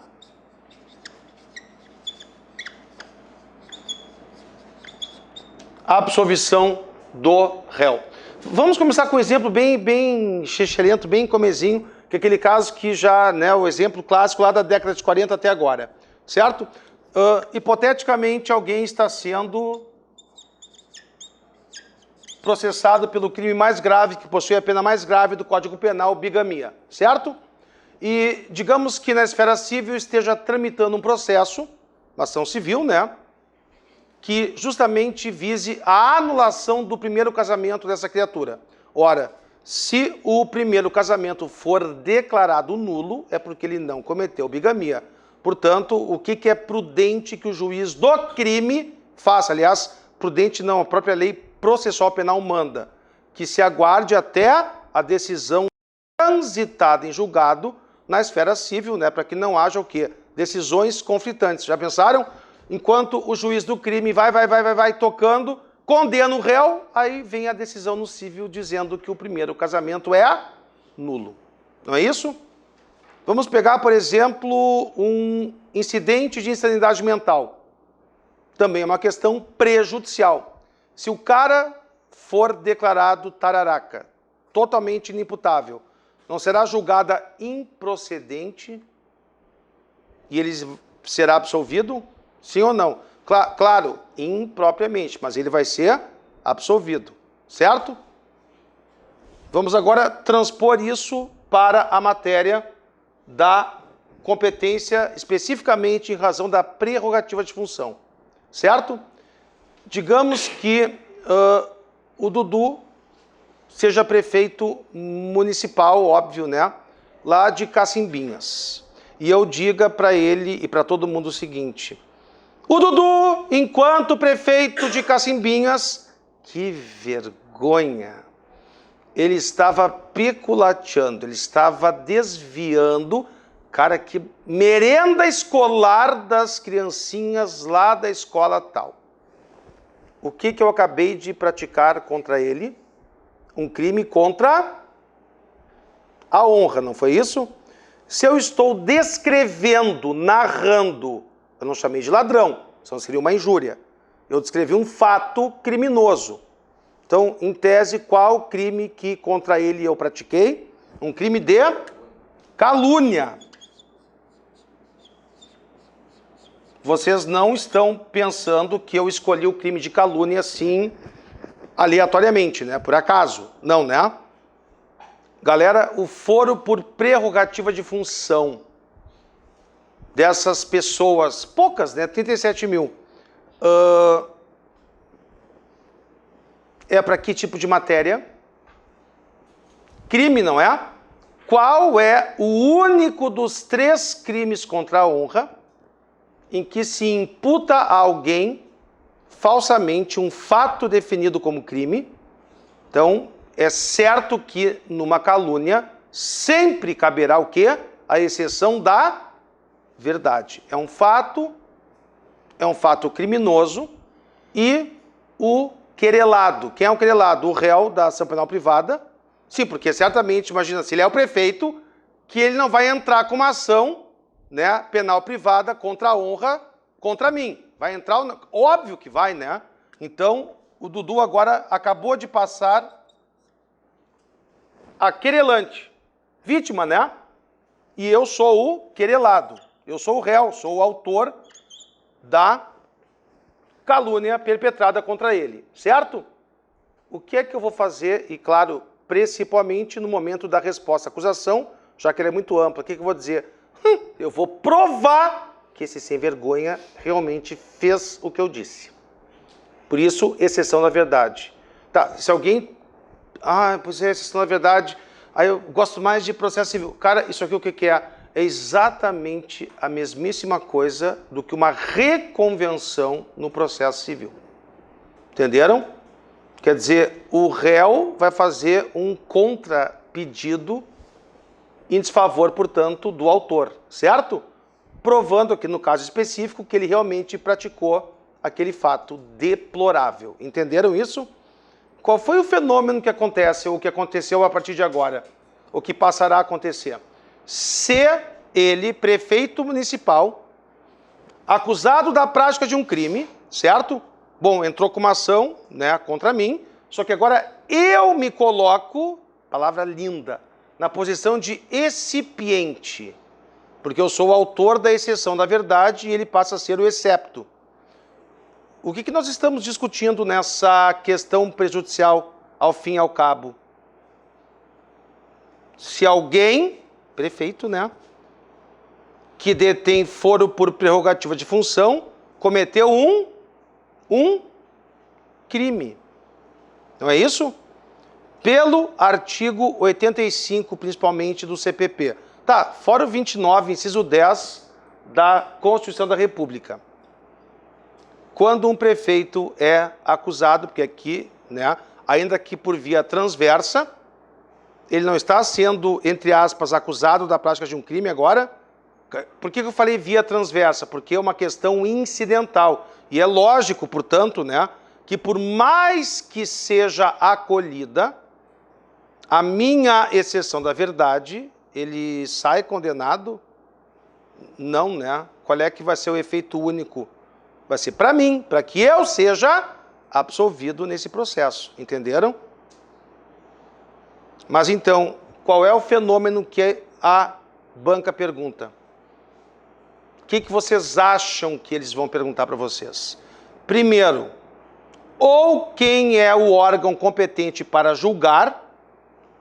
A: absolvição do réu. Vamos começar com um exemplo bem xixelento, bem comezinho, que é aquele caso que já, né, o exemplo clássico lá da década de 40 até agora, certo? Hipoteticamente, alguém está sendo processado pelo crime mais grave, que possui a pena mais grave do Código Penal, bigamia, certo? E digamos que na esfera civil esteja tramitando um processo, uma ação civil, né? Que justamente vise a anulação do primeiro casamento dessa criatura. Ora, se o primeiro casamento for declarado nulo, é porque ele não cometeu bigamia. Portanto, o que é prudente que o juiz do crime faça? Aliás, prudente não, a própria lei processual penal manda que se aguarde até a decisão transitada em julgado na esfera civil, né, para que não haja o quê? Decisões conflitantes. Já pensaram? Enquanto o juiz do crime vai tocando, condena o réu, aí vem a decisão no civil dizendo que o primeiro casamento é nulo. Não é isso? Vamos pegar, por exemplo, um incidente de insanidade mental. Também é uma questão prejudicial. Se o cara for declarado tararaca, totalmente inimputável, não será julgada improcedente e ele será absolvido? Sim ou não? Claro, impropriamente, mas ele vai ser absolvido, certo? Vamos agora transpor isso para a matéria da competência, especificamente em razão da prerrogativa de função, certo? Digamos que o Dudu seja prefeito municipal, óbvio, né? Lá de Cacimbinhas. e eu diga para ele e para todo mundo o seguinte: o Dudu, enquanto prefeito de Cacimbinhas, que vergonha, ele estava peculateando, ele estava desviando, cara, que merenda escolar das criancinhas lá da escola tal. O que eu acabei de praticar contra ele? Um crime contra a honra, não foi isso? Se eu estou descrevendo, narrando, eu não chamei de ladrão, senão seria uma injúria. Eu descrevi um fato criminoso. Então, em tese, qual crime que contra ele eu pratiquei? Um crime de calúnia. Vocês não estão pensando que eu escolhi o crime de calúnia assim, aleatoriamente, né? Por acaso. Não, né? Galera, o foro por prerrogativa de função dessas pessoas, poucas, né? 37 mil. É para que tipo de matéria? Crime, não é? Qual é o único dos 3 crimes contra a honra em que se imputa a alguém falsamente um fato definido como crime? Então, é certo que numa calúnia sempre caberá o quê? A exceção da verdade. É um fato criminoso e o querelado. Quem é o querelado? O réu da ação penal privada. Sim, porque certamente, imagina, se ele é o prefeito, que ele não vai entrar com uma ação, né, penal privada contra a honra, contra mim. Vai entrar, óbvio que vai, né? Então, o Dudu agora acabou de passar a querelante, vítima, né? E eu sou o querelado. Eu sou o réu, sou o autor da calúnia perpetrada contra ele, certo? O que é que eu vou fazer? E, claro, principalmente no momento da resposta à acusação, já que ela é muito ampla, o que eu vou dizer? Eu vou provar que esse sem vergonha realmente fez o que eu disse. Por isso, exceção da verdade. Tá, se alguém... pois é, exceção da verdade. Aí eu gosto mais de processo civil. Cara, isso aqui o que é? É exatamente a mesmíssima coisa do que uma reconvenção no processo civil. Entenderam? Quer dizer, o réu vai fazer um contrapedido em desfavor, portanto, do autor, certo? Provando aqui, no caso específico, que ele realmente praticou aquele fato deplorável. Entenderam isso? Qual foi o fenômeno que acontece, ou que aconteceu a partir de agora? O que passará a acontecer? Se ele, prefeito municipal, acusado da prática de um crime, certo? Bom, entrou com uma ação, né, contra mim, só que agora eu me coloco, palavra linda, na posição de excipiente, porque eu sou o autor da exceção da verdade e ele passa a ser o excepto. O que nós estamos discutindo nessa questão prejudicial, ao fim e ao cabo? Se alguém, prefeito, né, que detém foro por prerrogativa de função, cometeu um crime. Não é isso? Pelo artigo 85, principalmente, do CPP. Tá, fora o 29, inciso 10 da Constituição da República. Quando um prefeito é acusado, porque aqui, né, ainda que por via transversa, ele não está sendo, entre aspas, acusado da prática de um crime agora. Por que eu falei via transversa? Porque é uma questão incidental. E é lógico, portanto, né, que por mais que seja acolhida, a minha exceção da verdade, ele sai condenado? Não, né? Qual é que vai ser o efeito único? Vai ser para mim, para que eu seja absolvido nesse processo. Entenderam? Mas então, qual é o fenômeno que a banca pergunta? O que vocês acham que eles vão perguntar para vocês? Primeiro, ou quem é o órgão competente para julgar,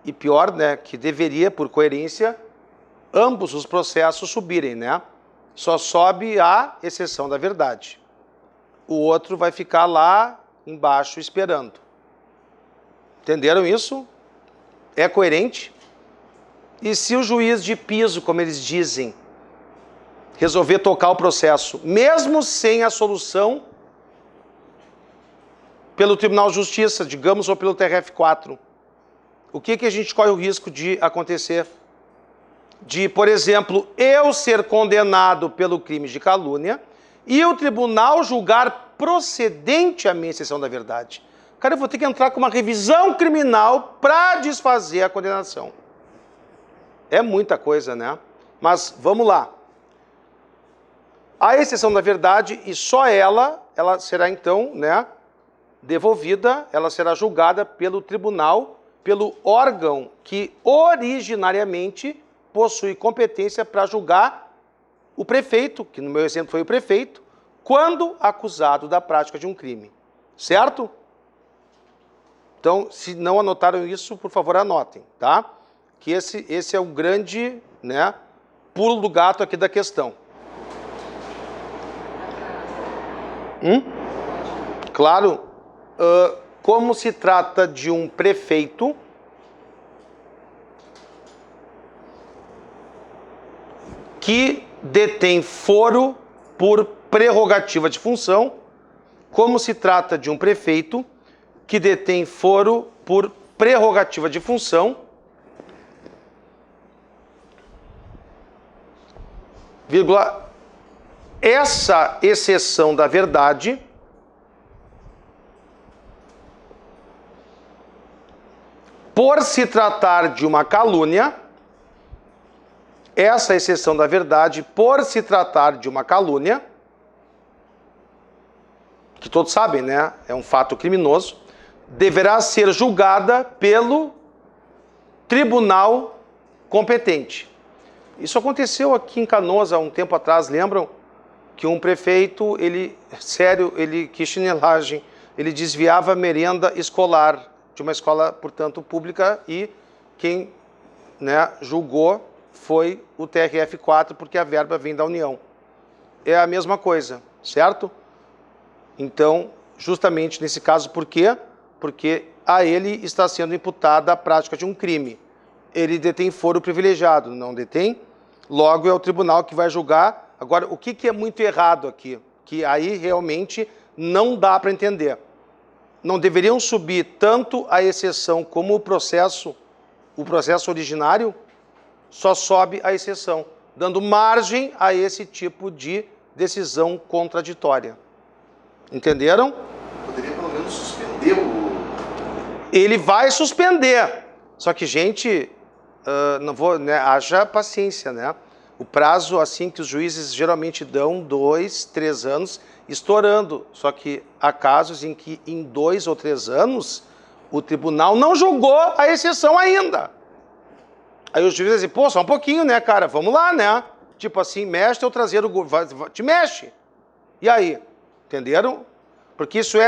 A: e pior, né, que deveria, por coerência, ambos os processos subirem, né? Só sobe a exceção da verdade. O outro vai ficar lá embaixo esperando. Entenderam isso? É coerente? E se o juiz de piso, como eles dizem, resolver tocar o processo, mesmo sem a solução pelo Tribunal de Justiça, digamos, ou pelo TRF4. O que a gente corre o risco de acontecer? De, por exemplo, eu ser condenado pelo crime de calúnia e o tribunal julgar procedente a minha exceção da verdade. Cara, eu vou ter que entrar com uma revisão criminal para desfazer a condenação. É muita coisa, né? Mas vamos lá. A exceção da verdade, e só ela será então, né, devolvida, ela será julgada pelo tribunal, pelo órgão que originariamente possui competência para julgar o prefeito, que no meu exemplo foi o prefeito, quando acusado da prática de um crime. Certo? Então, se não anotaram isso, por favor, anotem, tá? Que esse é o grande, né, pulo do gato aqui da questão. Claro, como se trata de um prefeito, que detém foro por prerrogativa de função, como se trata de um prefeito que detém foro por prerrogativa de função, vírgula, essa exceção da verdade por se tratar de uma calúnia, essa exceção da verdade por se tratar de uma calúnia, que todos sabem, né? É um fato criminoso, deverá ser julgada pelo tribunal competente. Isso aconteceu aqui em Canoas há um tempo atrás, lembram? Que um prefeito, que chinelagem, ele desviava a merenda escolar de uma escola, portanto, pública, e quem, né, julgou foi o TRF4, porque a verba vem da União. É a mesma coisa, certo? Então, justamente nesse caso, por quê? Porque a ele está sendo imputada a prática de um crime. Ele detém foro privilegiado, não detém? Logo, é o tribunal que vai julgar. Agora, o que é muito errado aqui? Que aí realmente não dá para entender. Não deveriam subir tanto a exceção como o processo originário? Só sobe a exceção, dando margem a esse tipo de decisão contraditória. Entenderam?
B: Poderia pelo menos suspender o...
A: Ele vai suspender. Só que, gente, não vou, né, haja paciência, né? O prazo, assim, que os juízes geralmente dão, 2, 3 anos, estourando. Só que há casos em que, em 2 ou 3 anos, o tribunal não julgou a exceção ainda. Aí os juízes dizem, pô, só um pouquinho, né, cara? Vamos lá, né? Tipo assim, mexe teu traseiro, te mexe. E aí? Entenderam? Porque isso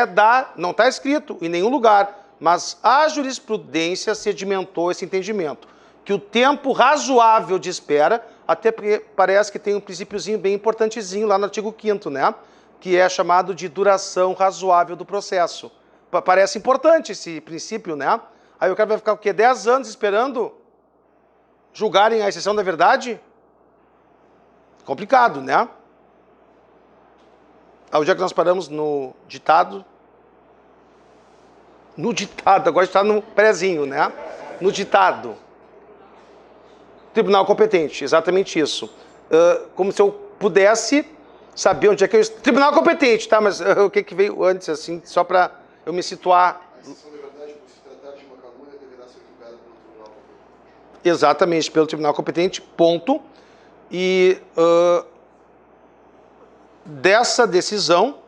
A: não está escrito em nenhum lugar, mas a jurisprudência sedimentou esse entendimento, que o tempo razoável de espera, até porque parece que tem um princípiozinho bem importantezinho lá no artigo 5º, né? Que é chamado de duração razoável do processo. Parece importante esse princípio, né? Aí o cara vai ficar o quê? 10 anos esperando julgarem a exceção da verdade? Complicado, né? Onde é que nós paramos? No ditado? No ditado, agora está no prezinho, né? No ditado. Tribunal competente, exatamente isso. Como se eu pudesse saber onde é que eu... Tribunal competente, tá? Mas o que veio antes, assim, só para eu me situar...
B: A exceção da verdade, por se tratar de uma calúnia, deverá ser julgada pelo tribunal competente.
A: Exatamente, pelo tribunal competente, ponto. E dessa decisão,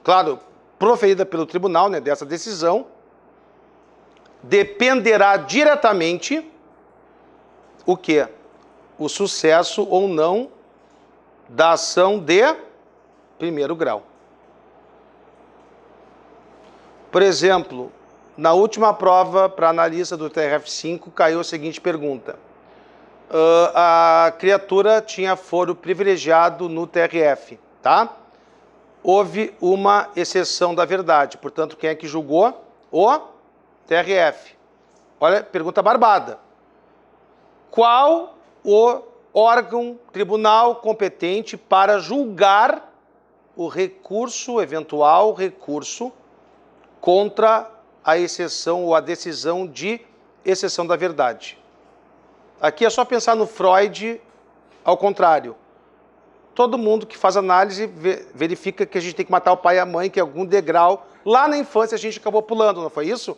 A: claro, proferida pelo tribunal, né, dessa decisão, dependerá diretamente o quê? O sucesso ou não da ação de primeiro grau. Por exemplo, na última prova para analista do TRF5 caiu a seguinte pergunta. A criatura tinha foro privilegiado no TRF, tá? Houve uma exceção da verdade, portanto, quem é que julgou? O TRF. Olha, pergunta barbada. Qual o órgão, tribunal competente para julgar o recurso, eventual recurso, contra a exceção ou a decisão de exceção da verdade. Aqui é só pensar no Freud ao contrário. Todo mundo que faz análise verifica que a gente tem que matar o pai e a mãe, que algum degrau, lá na infância a gente acabou pulando, não foi isso?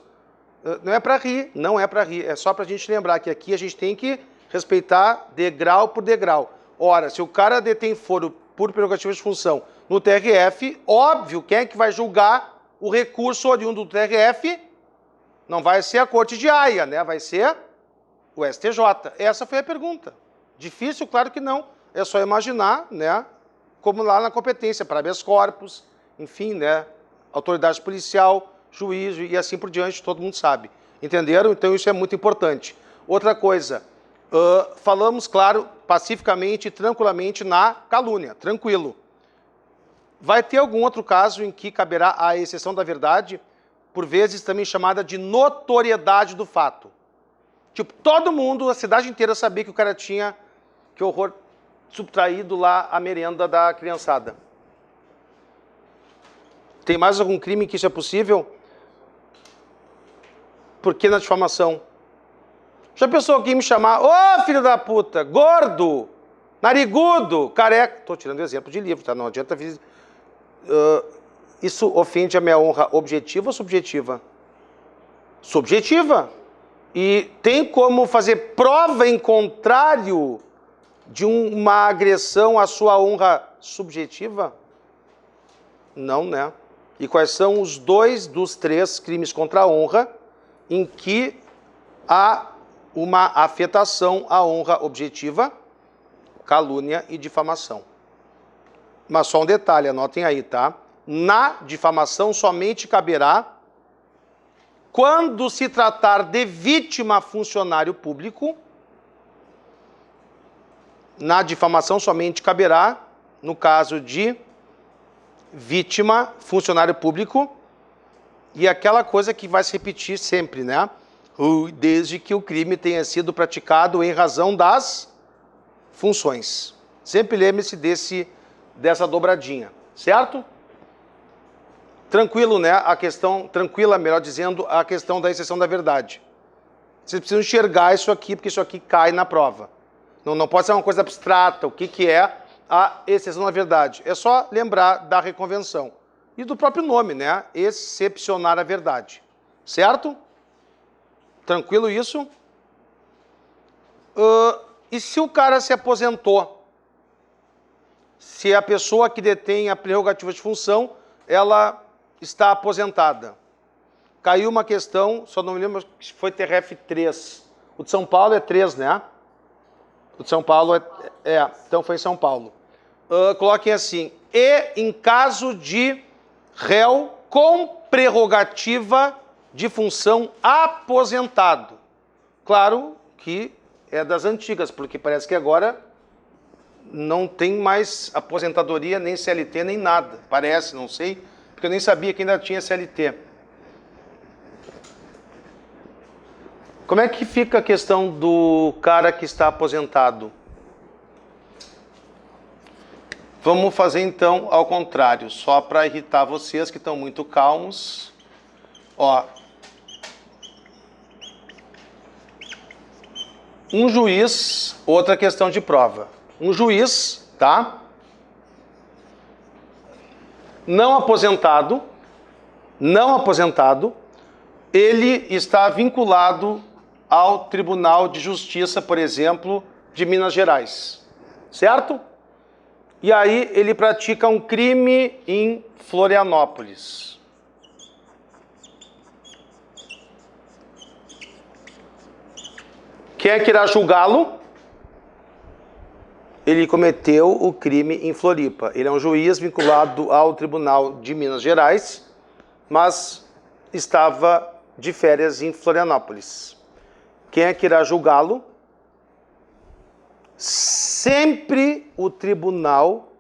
A: Não é para rir, não é para rir, é só para a gente lembrar que aqui a gente tem que respeitar degrau por degrau. Ora, se o cara detém foro por prerrogativa de função no TRF, óbvio, quem é que vai julgar o recurso oriundo do TRF? Não vai ser a Corte de Haia, né? Vai ser o STJ. Essa foi a pergunta. Difícil? Claro que não. É só imaginar, né? Como lá na competência, para habeas corpus, enfim, né? Autoridade policial, juízo e assim por diante, todo mundo sabe. Entenderam? Então isso é muito importante. Outra coisa, falamos, claro, pacificamente e tranquilamente na calúnia, tranquilo. Vai ter algum outro caso em que caberá a exceção da verdade, por vezes também chamada de notoriedade do fato. Tipo, todo mundo, a cidade inteira sabia que o cara tinha, que horror, subtraído lá a merenda da criançada. Tem mais algum crime que isso é possível? Por que na difamação? Já pensou alguém me chamar, ô filho da puta, gordo, narigudo, careca? Estou tirando exemplo de livro, tá? Não adianta vir... isso ofende a minha honra objetiva ou subjetiva? Subjetiva. E tem como fazer prova em contrário de uma agressão à sua honra subjetiva? Não, né? E quais são os 2 dos 3 crimes contra a honra em que há uma afetação à honra objetiva? Calúnia e difamação. Mas só um detalhe, anotem aí, tá? Na difamação somente caberá quando se tratar de vítima funcionário público. Na difamação somente caberá no caso de vítima funcionário público e aquela coisa que vai se repetir sempre, né? Desde que o crime tenha sido praticado em razão das funções. Sempre lembre-se dessa dobradinha, certo? Tranquilo, né? A questão, tranquila, melhor dizendo, a questão da exceção da verdade. Vocês precisam enxergar isso aqui, porque isso aqui cai na prova. Não pode ser uma coisa abstrata, o que é a exceção da verdade. É só lembrar da reconvenção. E do próprio nome, né? Excepcionar a verdade. Certo? Tranquilo isso? E se o cara se aposentou? Se a pessoa que detém a prerrogativa de função, ela está aposentada. Caiu uma questão, só não me lembro se foi TRF 3. O de São Paulo é 3, né? O de São Paulo então foi em São Paulo. Coloquem assim, e em caso de réu com prerrogativa de função aposentado. Claro que é das antigas, porque parece que agora não tem mais aposentadoria, nem CLT, nem nada. Parece, não sei, porque eu nem sabia que ainda tinha CLT. Como é que fica a questão do cara que está aposentado? Vamos fazer então ao contrário, só para irritar vocês que estão muito calmos. Ó, um juiz, outra questão de prova. Um juiz, tá? Não aposentado, ele está vinculado ao Tribunal de Justiça, por exemplo, de Minas Gerais, certo? E aí ele pratica um crime em Florianópolis. Quem é que irá julgá-lo? Ele cometeu o crime em Floripa. Ele é um juiz vinculado ao Tribunal de Minas Gerais, mas estava de férias em Florianópolis. Quem é que irá julgá-lo? Sempre o tribunal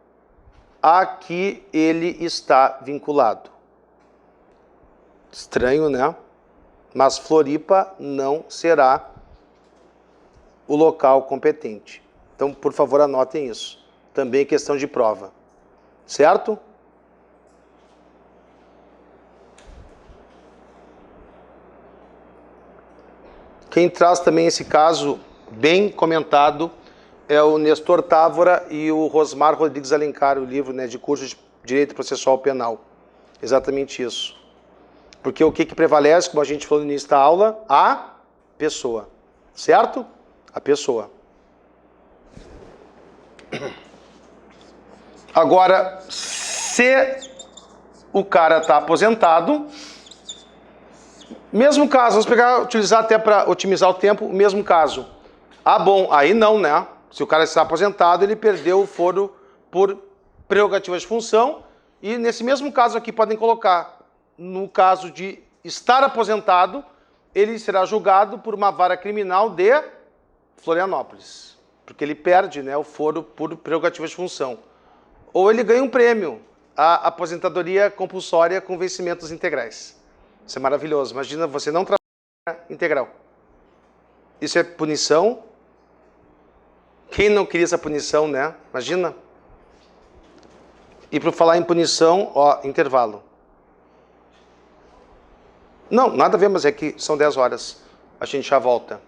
A: a que ele está vinculado. Estranho, né? Mas Floripa não será o local competente. Então, por favor, anotem isso. Também questão de prova. Certo? Quem traz também esse caso bem comentado é o Nestor Távora e o Rosmar Rodrigues Alencar, o livro, né, de curso de Direito Processual Penal. Exatamente isso. Porque o que prevalece, como a gente falou no início da aula? A pessoa. Certo? A pessoa. Agora, se o cara está aposentado, mesmo caso, vamos utilizar até para otimizar o tempo, o mesmo caso. Ah, bom, aí não, né? Se o cara está aposentado, ele perdeu o foro por prerrogativa de função, e nesse mesmo caso aqui podem colocar, no caso de estar aposentado, ele será julgado por uma vara criminal de Florianópolis, porque ele perde, né, o foro por prerrogativa de função. Ou ele ganha um prêmio, a aposentadoria compulsória com vencimentos integrais. Isso é maravilhoso. Imagina você não trabalhar integral. Isso é punição. Quem não queria essa punição, né? Imagina. E para falar em punição, ó, intervalo. Não, nada a ver, mas é que são 10 horas. A gente já volta.